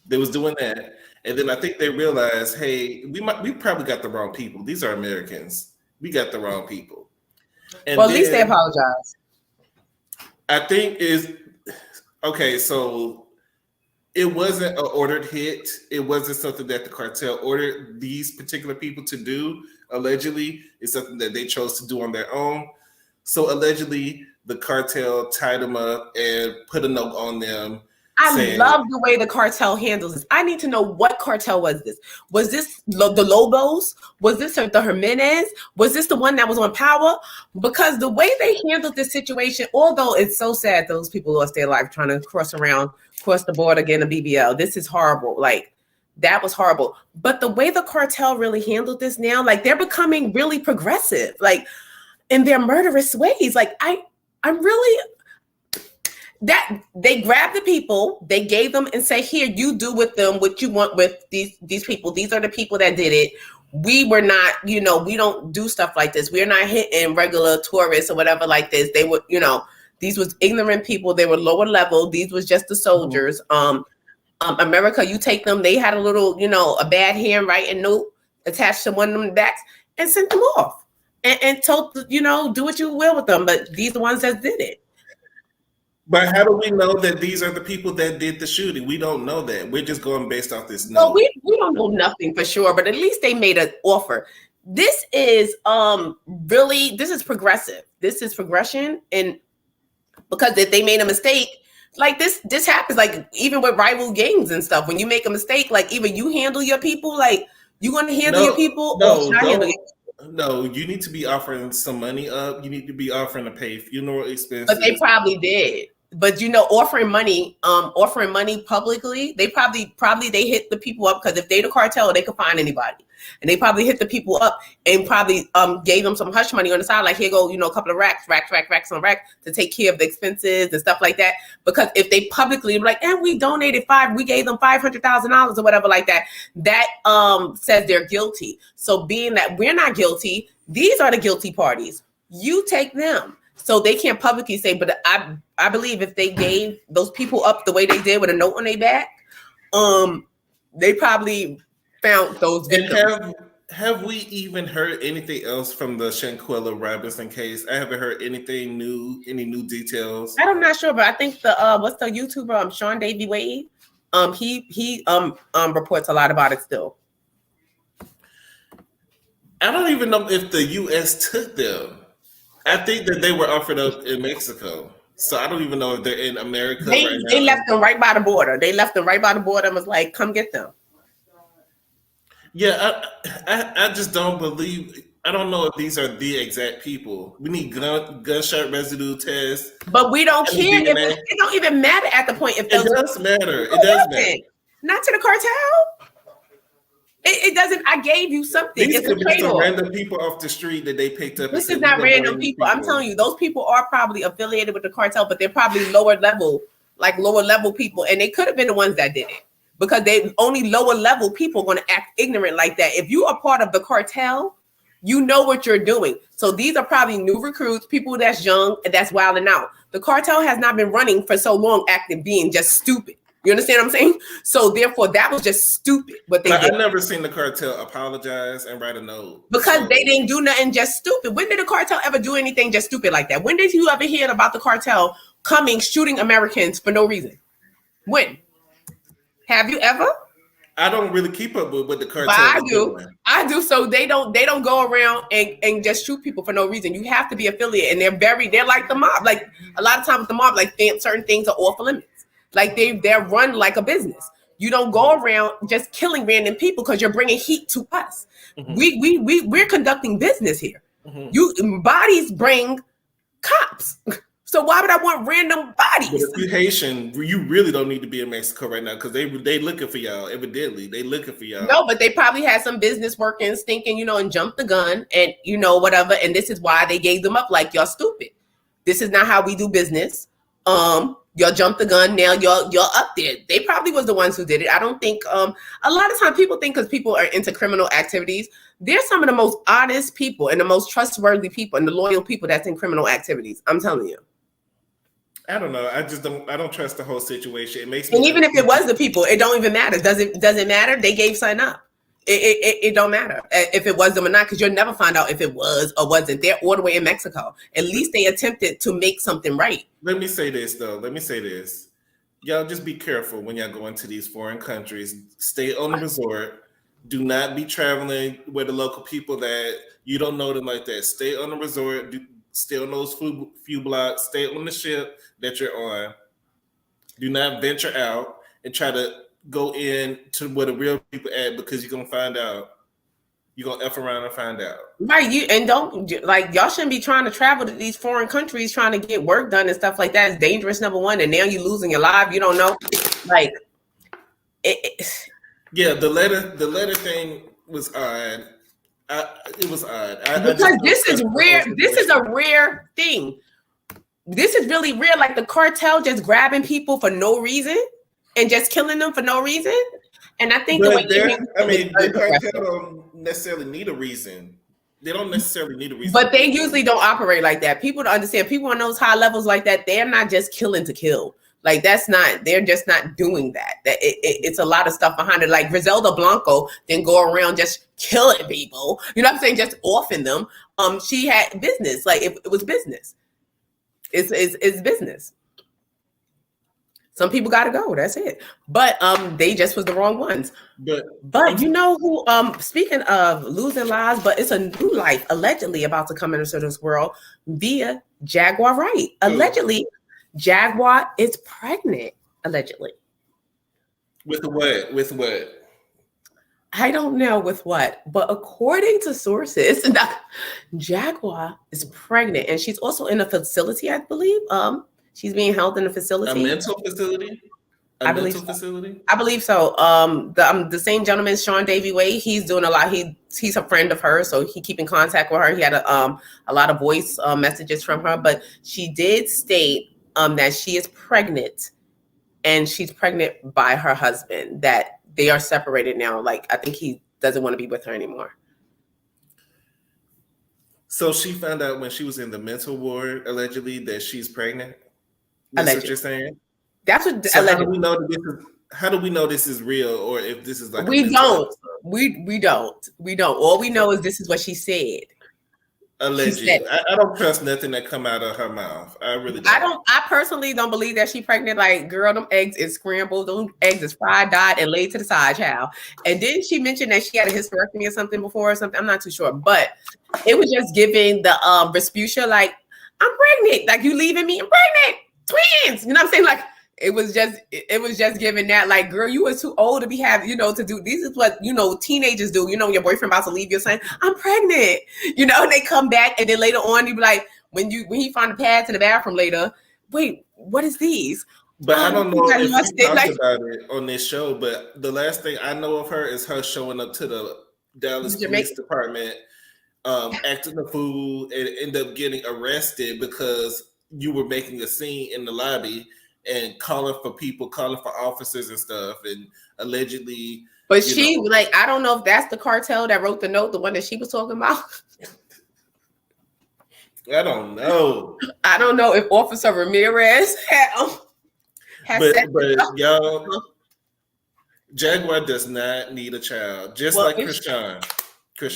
They was doing that, and then I think they realized, hey, we probably got the wrong people. These are Americans. We got the wrong people. And well, at least they apologize. I think is okay. So it wasn't an ordered hit. It wasn't something that the cartel ordered these particular people to do. Allegedly, it's something that they chose to do on their own. So allegedly, the cartel tied them up and put a note on them. I love the way the cartel handles this. I need to know what cartel was this. Was this the Lobos? Was this the Jimenez? Was this the one that was on power? Because the way they handled this situation, although it's so sad those people lost their life trying to cross the border, get a BBL. This is horrible. Like, that was horrible. But the way the cartel really handled this now, like, they're becoming really progressive, like, in their murderous ways. Like, I'm really... that they grab the people, they gave them and say, here, you do with them what you want with these people. These are the people that did it. We were not, we don't do stuff like this. We're not hitting regular tourists or whatever like this. They were, these was ignorant people. They were lower level. These was just the soldiers. America, you take them. They had a little, a bad handwriting note attached to one of them backs and sent them off and told, do what you will with them. But these are the ones that did it. But how do we know that these are the people that did the shooting? We don't know that. We're just going based off this note. Well, we don't know nothing for sure, but at least they made an offer. This is this is progressive. This is progression, and because if they made a mistake, like this happens, like even with rival gangs and stuff. When you make a mistake, like either you handle your people, like you going to handle your people, or should I handle your people? No, you need to be offering some money up. You need to be offering to pay funeral expenses. But they probably did. But offering money publicly, they probably they hit the people up, because if they the cartel, they could find anybody, and they probably hit the people up and probably gave them some hush money on the side, like here go a couple of racks on racks to take care of the expenses and stuff like that. Because if they publicly like, and we donated we gave them $500,000 or whatever like that, that says they're guilty. So being that we're not guilty, these are the guilty parties. You take them. So they can't publicly say, but I believe if they gave those people up the way they did with a note on their back, they probably found those victims. Have we even heard anything else from the Shanquella Robinson case? I haven't heard anything new, any new details. I'm not sure, but I think the what's the YouTuber Sean Davy Wade, he reports a lot about it still. I don't even know if the U.S. took them. I think that they were offered up in Mexico. So I don't even know if they're in America right now. They left them right by the border. And was like, come get them. Yeah, I just don't believe. I don't know if these are the exact people. We need gunshot residue tests. But we don't care. It don't even matter at the point. If it does matter. It does matter. Not to the cartel. It doesn't. I gave you something. These could be some random people off the street that they picked up. This is not random people. I'm telling you, those people are probably affiliated with the cartel, but they're probably lower level people, and they could have been the ones that did it, because they only lower level people are going to act ignorant like that. If you are part of the cartel, you know what you're doing. So these are probably new recruits, people that's young and that's wilding out. The cartel has not been running for so long, being just stupid. You understand what I'm saying? So therefore, that was just stupid. What they did. I've never seen the cartel apologize and write a note because they didn't do nothing just stupid. When did the cartel ever do anything just stupid like that? When did you ever hear about the cartel coming shooting Americans for no reason? When? Have you ever? I don't really keep up with what the cartel. I do. So they don't go around and just shoot people for no reason. You have to be affiliated, and they're like the mob. Like a lot of times with the mob, like certain things are off limits. Like they're run like a business. You don't go around just killing random people because you're bringing heat to us. Mm-hmm. We're conducting business here. Mm-hmm. Bodies bring cops. So why would I want random bodies? But if you're Haitian, you really don't need to be in Mexico right now because they looking for y'all. Evidently, they looking for y'all. No, but they probably had some business working, stinking, and jumped the gun and whatever. And this is why they gave them up. Like, y'all stupid. This is not how we do business. Y'all jumped the gun. Now y'all up there. They probably was the ones who did it. I don't think. A lot of times people think because people are into criminal activities, they're some of the most honest people and the most trustworthy people and the loyal people that's in criminal activities. I'm telling you. I don't know. I don't trust the whole situation. It makes me. And even if it was the people, it don't even matter. Does it matter? They gave sign up. It don't matter if it was them or not, because you'll never find out if it was or wasn't. They're all the way in Mexico. At least they attempted to make something right. Let me say this, though. Y'all just be careful when y'all go into these foreign countries. Stay on the resort. Do not be traveling with the local people that you don't know them like that. Stay on the resort. Stay on those few blocks. Stay on the ship that you're on. Do not venture out and try to go in to where the real people at, because you're gonna find out. You're gonna F around and find out. Right. Y'all shouldn't be trying to travel to these foreign countries trying to get work done and stuff like that. It's dangerous, number one, and now you're losing your life. You don't know. Like yeah, the letter thing was odd. It was odd. Because this is rare. This is a rare thing. This is really rare. Like the cartel just grabbing people for no reason and just killing them for no reason. And I think the cartel don't necessarily need a reason. They don't necessarily need a reason. But they usually don't operate like that. People don't understand. People on those high levels like that, they're not just killing to kill. Like they're just not doing that. It's a lot of stuff behind it. Like Griselda Blanco didn't go around just killing people. You know what I'm saying? Just offing them. She had business. Like it was business. It's business. Some people got to go. That's it. But they just was the wrong ones. But you know who? Speaking of losing lives, but it's a new life allegedly about to come into this world via Jaguar Wright. Allegedly, Jaguar is pregnant. Allegedly. With what? With what? I don't know with what, but according to sources, Jaguar is pregnant, and she's also in a facility, I believe. She's being held in a facility. A mental facility? I believe so. The same gentleman, Sean Davy Way, he's doing a lot. He's a friend of hers, so he keep in contact with her. He had a lot of voice messages from her, but she did state that she is pregnant, and she's pregnant by her husband, that they are separated now. Like, I think he doesn't want to be with her anymore. So she found out when she was in the mental ward, allegedly, that she's pregnant? That's what you're saying? That's what. So how do we know that how do we know this is real, or if this is like we don't. We don't. All we know is this is what she said. Allegedly. I don't trust nothing that come out of her mouth. I really don't. I personally don't believe that she's pregnant. Like, girl, them eggs is scrambled. Those eggs is fried, dyed, and laid to the side, child. And didn't she mention that she had a hysterectomy or something before or something? I'm not too sure. But it was just giving the Vespucia, like, I'm pregnant. Like, you leaving me? I'm pregnant. Twins. You know what I'm saying? Like, it was just giving that, like, girl, you were too old to be having, to do, this is what, teenagers do. Your boyfriend about to leave you saying, I'm pregnant, and they come back, and then later on you be like, when he find the pads in the bathroom later, wait, what is these? But I don't know if we talked about it on this show, but the last thing I know of her is her showing up to the Dallas Police Department, acting a fool, and end up getting arrested because you were making a scene in the lobby and calling for officers and stuff, and allegedly. But she, like, I don't know if that's the cartel that wrote the note, the one that she was talking about. I don't know. I don't know if Officer Ramirez but y'all, Jaguar does not need a child, just like Krishan.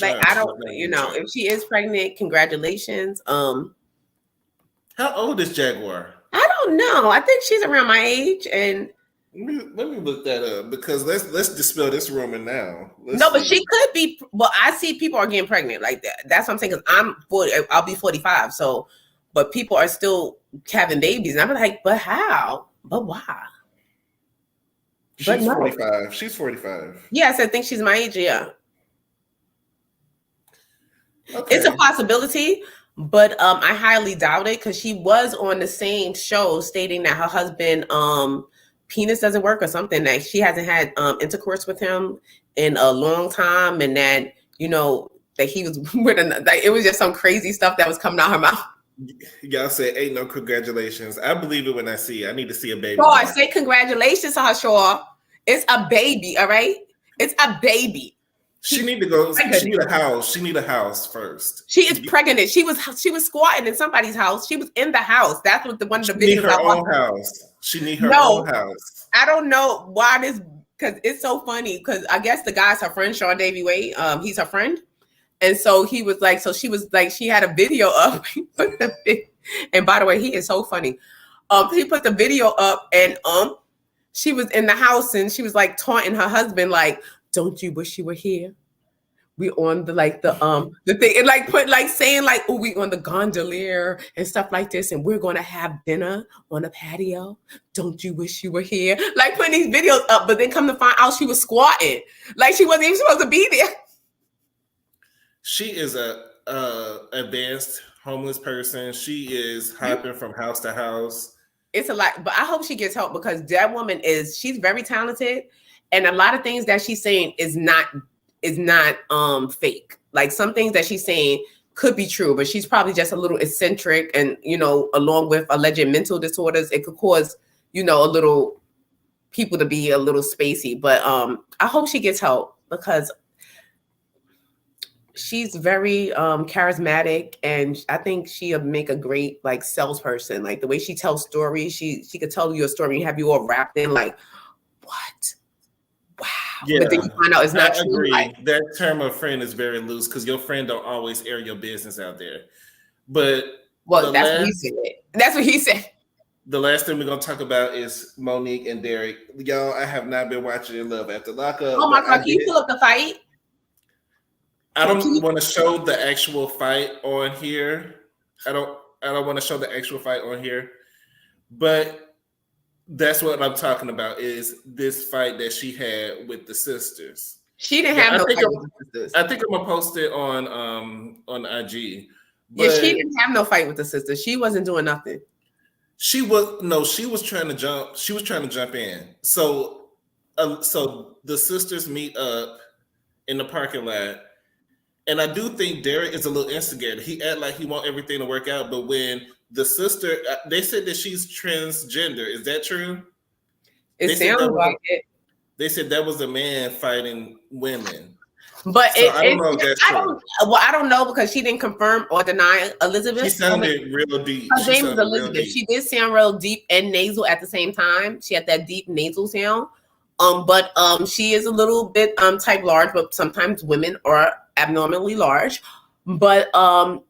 Like, I don't, if she is pregnant, congratulations. How old is Jaguar? I don't know. I think she's around my age, and let me look that up, because let's dispel this rumor now. But she could be. Well, I see people are getting pregnant like that. That's what I'm saying. Because I'm 40. I'll be 45. So, but people are still having babies, and I'm like, but how? But why? She's 45. She's 45. Yes, I think she's my age. Yeah. Okay. It's a possibility. But I highly doubt it, because she was on the same show stating that her husband penis doesn't work or something, that she hasn't had intercourse with him in a long time, and that that he was with like, it was just some crazy stuff that was coming out her mouth. Y'all said ain't no congratulations. I believe it when I see it. I need to see a baby. Oh, I say congratulations to her, Shaw. It's a baby, all right? It's a baby. She need to go. She need a house. She need a house first. She is pregnant. She was squatting in somebody's one She was in the house. That's what one of the videos. Her own house. She need her own house. I don't know why this, because it's so funny. Because I guess the guy's her friend, Sean Davy Way. He's her friend, and so he was like, so she was like, she had a video up. And by the way, he is so funny. He put the video up, and she was in the house, and she was like taunting her husband, like, don't you wish you were here? We on the thing, and like put like saying like, oh, we on the gondolier and stuff like this, and we're gonna have dinner on a patio. Don't you wish you were here? Like putting these videos up, but then come to find out she was squatting, like she wasn't even supposed to be there. She is a advanced homeless person. She is hopping from house to house. It's a lot, but I hope she gets help, because that woman she's very talented. And a lot of things that she's saying is not fake. Like some things that she's saying could be true, but she's probably just a little eccentric, and along with alleged mental disorders, it could cause a little people to be a little spacey. But I hope she gets help, because she's very charismatic, and I think she'll make a great like salesperson. Like the way she tells stories, she could tell you a story and have you all wrapped in like, what? Wow. Yeah, But then you find out it's not I true. agree. Like, That term of friend is very loose because your friend don't always air your business out there. But well, that's what he said. That's what he said. the last thing we're gonna talk about is Monique and Derek. Y'all, I have not been watching In Love After Lockup. Oh my God, can you pull up the fight? I don't want to show the actual fight on here. I don't want to show the actual fight on here. But that's what I'm talking about is this fight that she had with the sisters. She didn't have no fight with the sisters. I think I'm gonna post it on IG. Yeah, she didn't have no fight with the sisters. She wasn't doing nothing. She was trying to jump. She was trying to jump in. So the sisters meet up in the parking lot. And I do think Derek is a little instigator. He act like he want everything to work out, but when the sister, they said that she's transgender. Is that true? It sounds like it. They said that was a man fighting women. But so I don't know if that's true. I don't know because she didn't confirm or deny Elizabeth. She sounded real deep. Her name was Elizabeth. She did sound real deep and nasal at the same time. She had that deep nasal sound. But she is a little bit type large, but sometimes women are abnormally large. But hold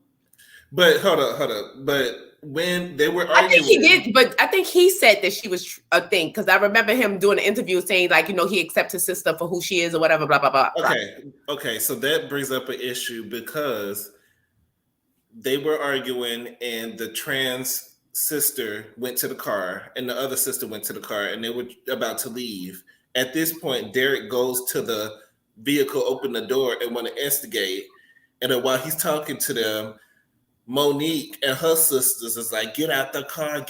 up. But when they were arguing, I think he did, but I think he said that she was a thing because I remember him doing an interview saying like, he accepts his sister for who she is or whatever, blah blah blah. Okay. So that brings up an issue because they were arguing and the trans sister went to the car and the other sister went to the car and they were about to leave. At this point, Derek goes to the vehicle, open the door, and want to instigate. And then while he's talking to them, Monique and her sisters is like, get out the car.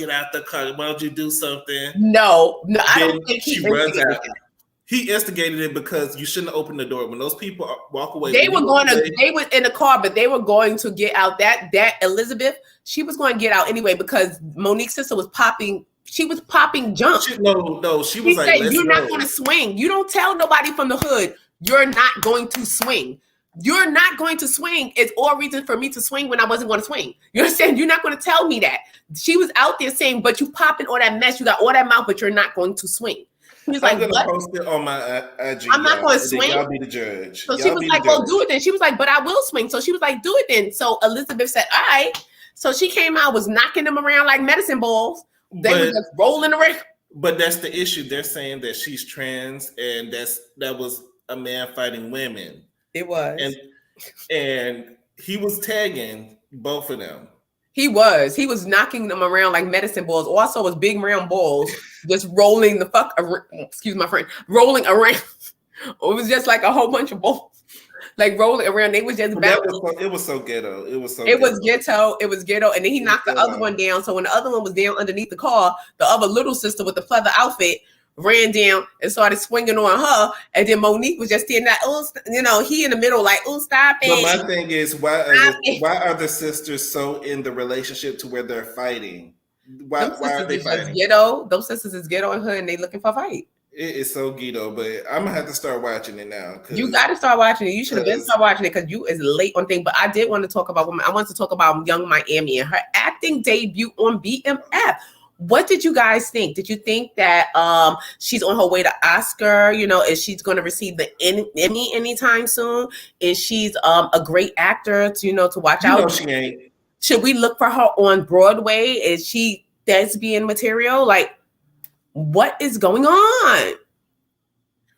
Why don't you do something? No, I don't think she runs out. He instigated it because you shouldn't open the door. When those people walk away, they were in the car, but they were going to get out. That Elizabeth, she was going to get out anyway because Monique's sister was popping. She was popping jump. She was like, said, you're not going to swing. You don't tell nobody from the hood, you're not going to swing. You're not going to swing. It's all reason for me to swing when I wasn't going to swing. You understand? You're not going to tell me that. She was out there saying, but you popping all that mess. You got all that mouth, but you're not going to swing. He was I'm going to post it on my IG. I'm not going to swing. Y'all be the judge. So she was like, well, do it then. She was like, but I will swing. So she was like, do it then. So Elizabeth said, all right. So she came out, was knocking them around like medicine balls. They were just rolling around. But that's the issue. They're saying that she's trans and that was a man fighting women. It was. And he was tagging both of them. He was knocking them around like medicine balls. Also was big round balls just rolling the fuck around, excuse my friend, rolling around. It was just like a whole bunch of balls. Like rolling around, they was just it was so ghetto. It was ghetto. And then he knocked the other one down. So when the other one was down underneath the car, the other little sister with the pleather outfit ran down and started swinging on her. And then Monique was just standing there, he in the middle, like, oh, stop it. But my thing is, why are the sisters so in the relationship to where they're fighting? Why are they fighting? Ghetto. Those sisters is ghetto in her and they looking for a fight. It is so ghetto, but I'm gonna have to start watching it now. You got to start watching it. You should have been start watching it because you is late on thing. But I did want to talk about women. I want to talk about Young Miami and her acting debut on BMF. What did you guys think? Did you think that she's on her way to Oscar? Is she's going to receive the Emmy anytime soon? Is she's a great actor to watch out? No, she ain't. Should we look for her on Broadway? Is she thespian material? Like, what is going on?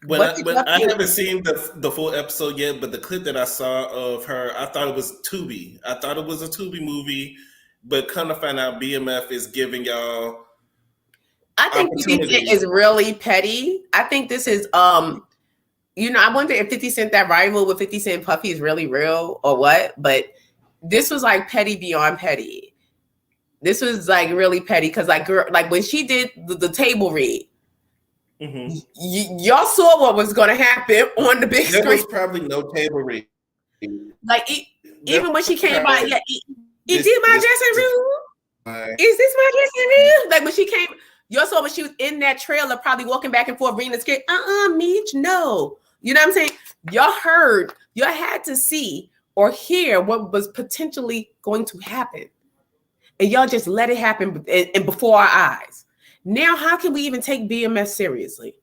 I haven't seen the full episode yet, but the clip that I saw of her, I thought it was Tubi. I thought it was a Tubi movie, but come to find out BMF is giving y'all. I think 50 Cent is really petty. I think this is I wonder if 50 Cent, that rival with 50 Cent Puffy is really real or what, but this was like petty beyond petty. This was like really petty because like when she did the table read, y'all saw what was going to happen on the big screen. There was probably no table read. Like even when she came by, is this my dressing room? Is this my dressing room? Like when she came, y'all saw when she was in that trailer, probably walking back and forth, reading the script. Meech, no. You know what I'm saying? Y'all had to see or hear what was potentially going to happen. And y'all just let it happen and before our eyes. Now, how can we even take BMS seriously?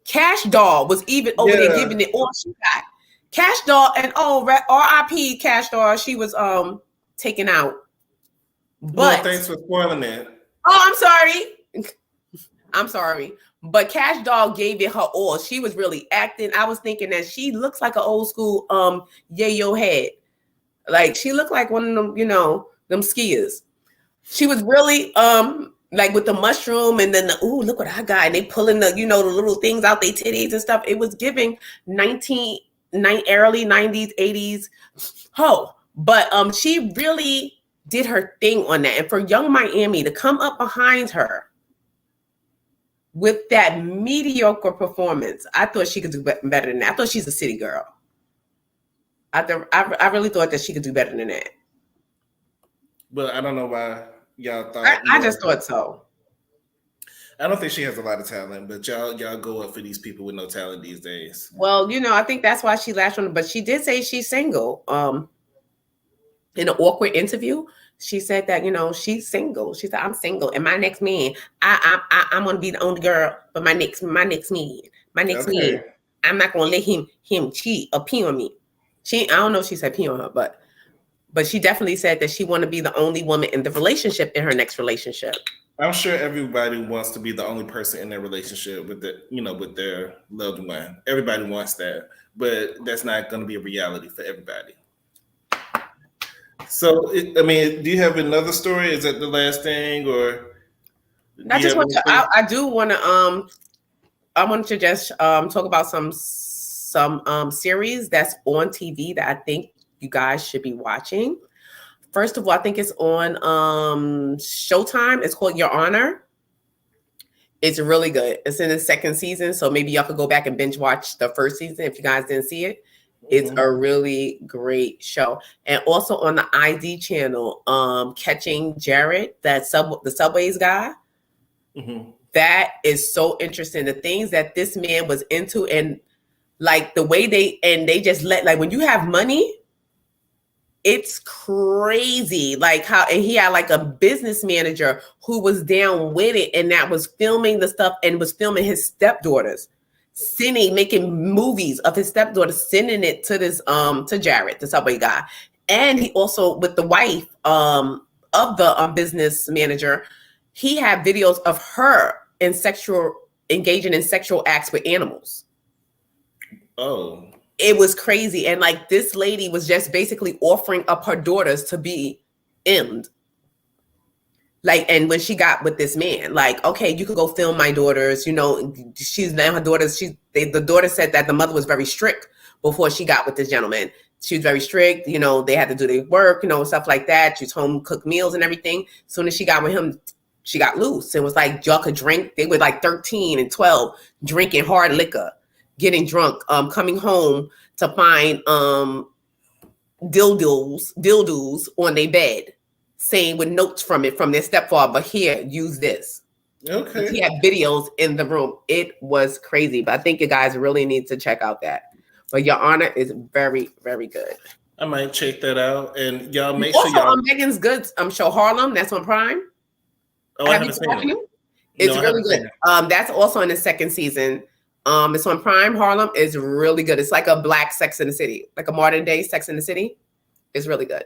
Cash Doll was even over there giving it all she got. Cash Doll and R.I.P. Cash Doll, she was taken out. But well, thanks for spoiling it. Oh, I'm sorry. But Cash Doll gave it her all. She was really acting. I was thinking that she looks like an old school yayo head. Like she looked like one of them, them skiers. She was really like with the mushroom and then look what I got. And they pulling the, the little things out their titties and stuff. It was giving early 90s, 80s. But she really did her thing on that. And for Young Miami to come up behind her with that mediocre performance, I thought she could do better than that. I thought she's a city girl. I really thought that she could do better than that. But I don't know why y'all thought. I just thought so. I don't think she has a lot of talent, but y'all go up for these people with no talent these days. Well, I think that's why she lashed on. But she did say she's single. In an awkward interview, she said that she's single. She said, "I'm single, and my next man, I'm gonna be the only girl, but my next man, I'm not gonna let him cheat or pee on me." I don't know if she said pee on her, but she definitely said that she want to be the only woman in the relationship in her next relationship. I'm sure everybody wants to be the only person in their relationship with with their loved one. Everybody wants that, but that's not going to be a reality for everybody. So, do you have another story? Is that the last thing, or? I do want to. I wanted to just talk about some series that's on TV that I think you guys should be watching. First of all, I think it's on Showtime. It's called Your Honor. It's really good. It's in the second season, so maybe y'all could go back and binge watch the first season if you guys didn't see it. It's a really great show. And also on the ID channel, Catching Jared, the Subways guy. Mm-hmm. That is so interesting. The things that this man was into, and like the way they just like when you have money, it's crazy. Like how, and he had like a business manager who was down with it and that was filming the stuff and was filming his stepdaughters, making movies of his stepdaughters, sending it to this to Jared, the Subway guy. And he also, with the wife of the business manager, he had videos of her engaging in sexual acts with animals. Oh. It was crazy. And like this lady was just basically offering up her daughters to be emmed. Like, and when she got with this man, like, okay, you could go film my daughters, she's now her daughters. The daughter said that the mother was very strict before she got with this gentleman. She was very strict, they had to do their work, stuff like that. She was home, cook meals and everything. As soon as she got with him, she got loose and was like, y'all could drink. They were like 13 and 12, drinking hard liquor, getting drunk, coming home to find dildos on their bed, saying with notes from their stepfather, but here, use this. Okay. He had videos in the room. It was crazy, but I think you guys really need to check out that. But Your Honor is very, very good. I might check that out, and y'all make also sure y'all. On Megan's Good show Harlem, that's on Prime. Oh, I haven't seen it. It's really good. That's also in the second season. It's on Prime. Harlem is really good. It's like a black Sex in the City, like a modern day Sex in the City. It's really good.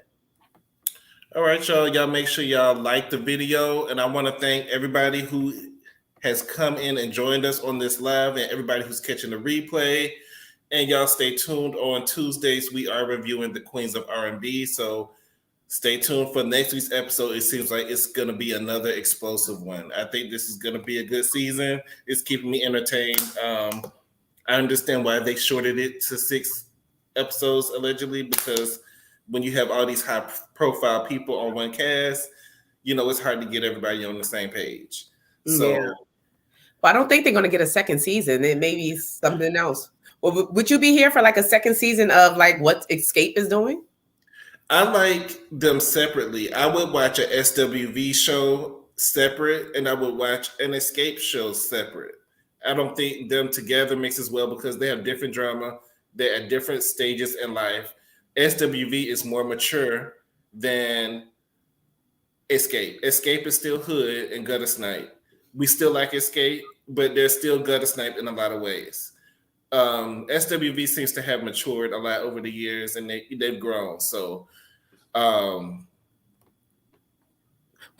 All right, y'all. Y'all make sure y'all like the video, and I want to thank everybody who has come in and joined us on this live, and everybody who's catching the replay. And y'all stay tuned. On Tuesdays, we are reviewing the Queens of R&B. So stay tuned for next week's episode. It seems like it's going to be another explosive one. I think this is going to be a good season. It's keeping me entertained. I understand why they shorted it to 6 episodes, allegedly, because when you have all these high-profile people on one cast, it's hard to get everybody on the same page. So, yeah. Well, I don't think they're going to get a second season. It may be something else. Well, would you be here for like a second season of like what Escape is doing? I like them separately. I would watch a SWV show separate, and I would watch an Escape show separate. I don't think them together mixes well because they have different drama. They're at different stages in life. SWV is more mature than Escape. Escape is still hood and gutter snipe. We still like Escape, but they're still gutter snipe in a lot of ways. SWV seems to have matured a lot over the years, and they've grown. So, but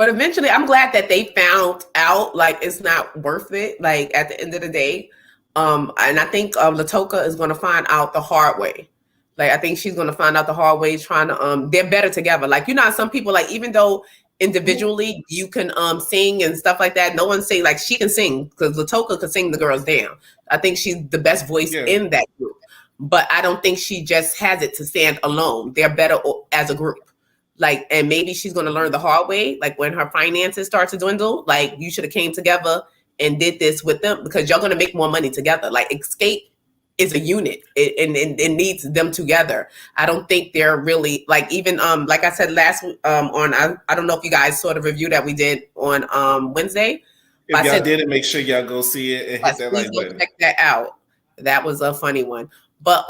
eventually, I'm glad that they found out like it's not worth it. Like at the end of the day, and I think Latoka is going to find out the hard way. Like I think she's going to find out the hard way. Trying to they're better together. Like some people like even though individually you can sing and stuff like that. No one say like she can sing because Latoka can sing the girls down. I think she's the best voice in that group. But I don't think she just has it to stand alone. They're better as a group. Like, and maybe she's going to learn the hard way. Like when her finances start to dwindle, like you should have came together and did this with them because you're going to make more money together. Like Escape is a unit and it needs them together. I don't think they're really like even like I said last on I don't know if you guys saw the review that we did on Wednesday. If y'all didn't, make sure y'all go see it and hit that like button. Check that out. That was a funny one. But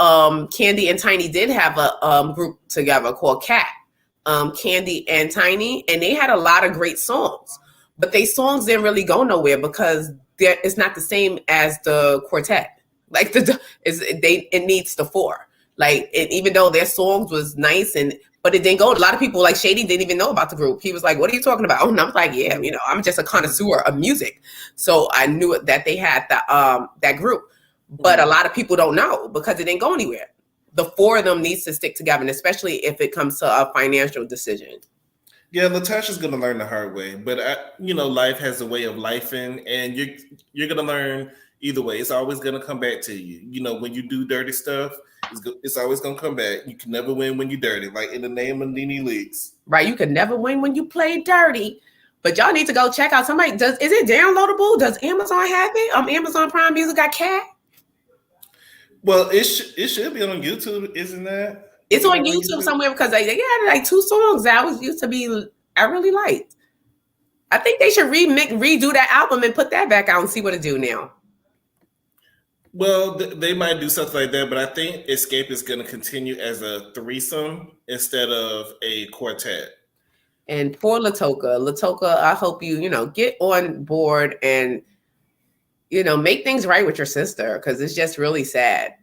Candy and Tiny did have a group together called Cat. Candy and Tiny, and they had a lot of great songs, but they songs didn't really go nowhere because it's not the same as the quartet. Like it needs the four. Like even though their songs was nice but it didn't go. A lot of people like Shady didn't even know about the group. He was like, "What are you talking about?" And I was like, "Yeah, I'm just a connoisseur of music, so I knew that they had that group." But a lot of people don't know because it didn't go anywhere. The four of them needs to stick together, and especially if it comes to a financial decision. Yeah, Latasha's gonna learn the hard way, but life has a way of lifing, and you're gonna learn either way. It's always gonna come back to you. When you do dirty stuff, it's always gonna come back. You can never win when you're dirty. Like in the name of Nene Leakes. Right, you can never win when you play dirty. But y'all need to go check out somebody. Is it downloadable? Does Amazon have it? Amazon Prime Music got Cat. Well, it should be on YouTube, isn't that? It's on YouTube somewhere because they had like 2 songs that I really liked. I think they should redo that album and put that back out and see what it do now. Well, they might do something like that, but I think Escape is going to continue as a threesome instead of a quartet. And for Latoka, I hope you get on board and make things right with your sister because it's just really sad.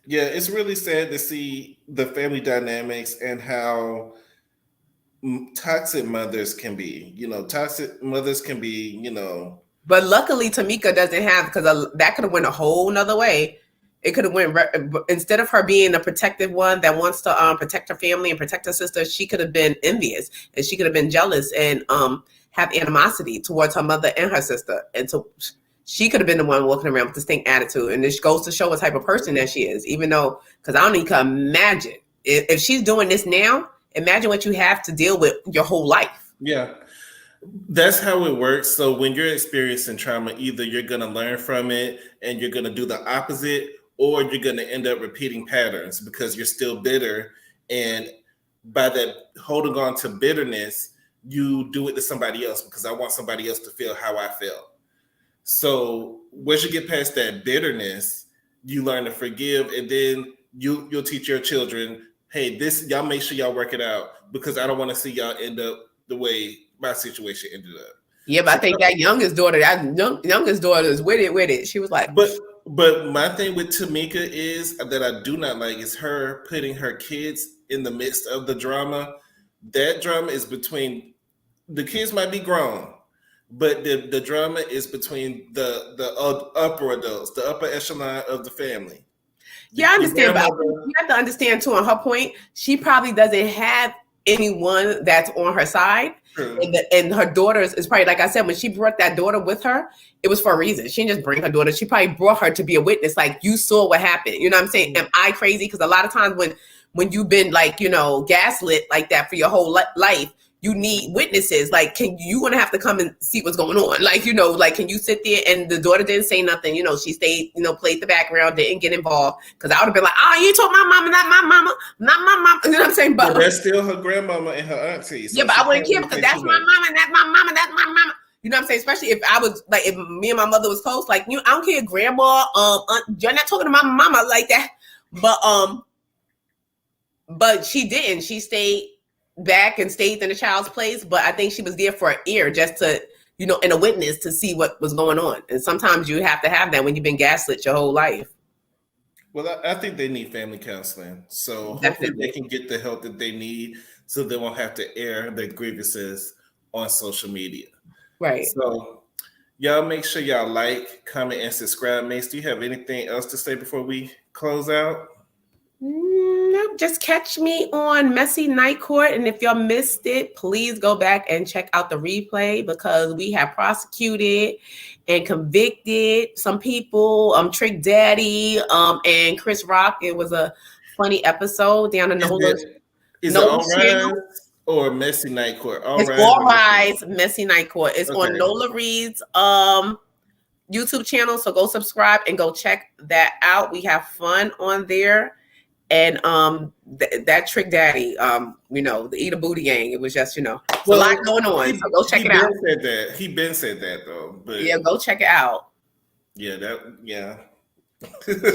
Yeah, it's really sad to see the family dynamics and how toxic mothers can be. Toxic mothers can be, But luckily, Tamika doesn't have because that could have went a whole nother way. It could have went instead of her being a protective one that wants to protect her family and protect her sister. She could have been envious and she could have been jealous and have animosity towards her mother and her sister. And so she could have been the one walking around with this stink attitude. And this goes to show what type of person that she is, even though, because I don't even imagine if she's doing this now, imagine what you have to deal with your whole life. Yeah, that's how it works. So when you're experiencing trauma, either you're going to learn from it and you're going to do the opposite, or you're going to end up repeating patterns because you're still bitter. And by that holding on to bitterness, you do it to somebody else because I want somebody else to feel how I felt. So once you get past that bitterness, you learn to forgive, and then you'll teach your children, hey, y'all make sure y'all work it out because I don't want to see y'all end up the way my situation ended up. Yeah, but I think that youngest daughter is with it. She was like, but my thing with Tamika is that I do not like is her putting her kids in the midst of the drama. That drama is between the kids might be grown, but the drama is between the upper adults, the upper echelon of the family. Yeah, I understand, but you have to understand too. On her point, she probably doesn't have anyone that's on her side. And her daughters is probably, like I said, when she brought that daughter with her, it was for a reason. She didn't just bring her daughter. She probably brought her to be a witness. Like, you saw what happened. You know what I'm saying? Am I crazy? Because a lot of times when you've been like, gaslit like that for your whole life, you need witnesses. Like, you gonna have to come and see what's going on. Like, can you sit there? And the daughter didn't say nothing. She stayed, played the background, didn't get involved. Because I would have been like, oh, you told my mama, not my mama, not my mama. You know what I'm saying? But that's still her grandmama and her auntie. So yeah, but I wouldn't care because that's my mama, and that's my mama, that's my mama. You know what I'm saying? Especially if I was like, if me and my mother was close, like, I don't care, grandma, aunt, you're not talking to my mama like that. But But she didn't. She stayed back and stayed in the child's place. But I think she was there for an ear, just to, and a witness to see what was going on. And sometimes you have to have that when you've been gaslit your whole life. Well, I think they need family counseling. So hopefully Definitely. they can get the help that they need so they won't have to air their grievances on social media. Right. So y'all make sure y'all like, comment, and subscribe. Mase, do you have anything else to say before we close out? No, just catch me on Messy Night Court. And if y'all missed it, please go back and check out the replay, because we have prosecuted and convicted some people, Trick Daddy, and Chris Rock. It was a funny episode down in Nola's Is it All Rise or Messy Night Court? It's All Rise, Messy Night Court. It's on Nola Reed's YouTube channel. So go subscribe and go check that out. We have fun on there. And that Trick Daddy, the Eat a Booty Gang, it was just, a lot going on. So go check it out. He been said that though. But yeah, go check it out. Yeah.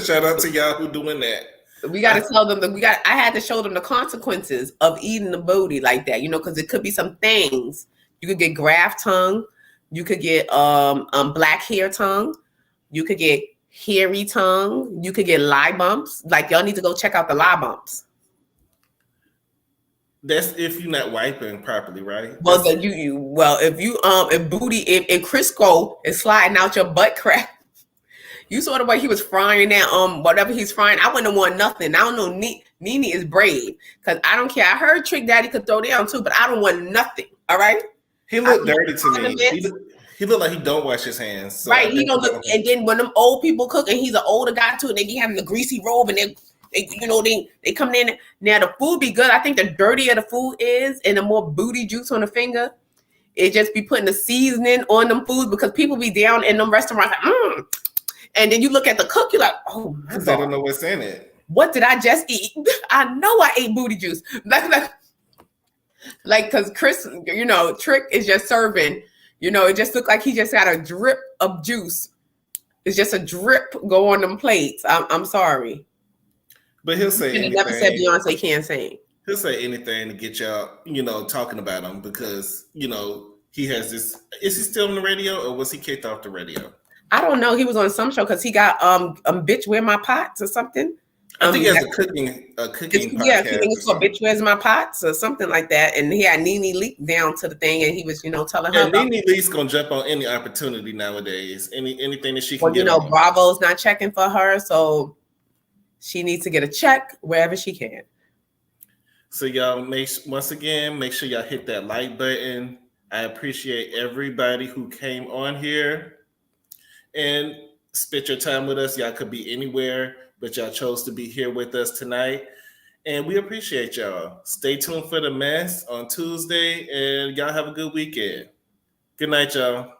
Shout out to y'all who doing that. We got to tell them I had to show them the consequences of eating the booty like that, because it could be some things. You could get graft tongue, you could get black hair tongue, you could get hairy tongue, you could get lie bumps. Like, y'all need to go check out the lie bumps. That's if you're not wiping properly, right? Well, then if booty if Crisco is sliding out your butt crack, you saw the way he was frying that whatever he's frying. I wouldn't want nothing. I don't know. Nene is brave, because I don't care. I heard Trick Daddy could throw down too, but I don't want nothing. All right. He looked dirty to me. He looked like he don't wash his hands. So right. He don't look. And then when them old people cook, and he's an older guy too, and they be having the greasy robe, and they come in. Now the food be good. I think the dirtier the food is, and the more booty juice on the finger, it just be putting the seasoning on them foods, because people be down in them restaurants like, and then you look at the cook, you're like, oh my God. I don't know what's in it. What did I just eat? I know I ate booty juice. Like, because Chris, Trick is just serving. It just looked like he just got a drip of juice. It's just a drip go on them plates. I'm sorry. But he'll say anything. He never said Beyonce can't sing. He'll say anything to get y'all, talking about him, because, he has this. Is he still on the radio, or was he kicked off the radio? I don't know. He was on some show, because he got Bitch Where My Pots or something. I think he has a cooking podcast. Yeah, it's called Bitch Where's My Pots or something like that. And he had Nene Leak down to the thing, and he was, telling her. And Nene Leak's gonna jump on any opportunity nowadays. Anything that she can get. Bravo's not checking for her, so she needs to get a check wherever she can. So y'all make sure y'all hit that like button. I appreciate everybody who came on here and spent your time with us. Y'all could be anywhere, but y'all chose to be here with us tonight. And we appreciate y'all. Stay tuned for the mess on Tuesday, and y'all have a good weekend. Good night, y'all.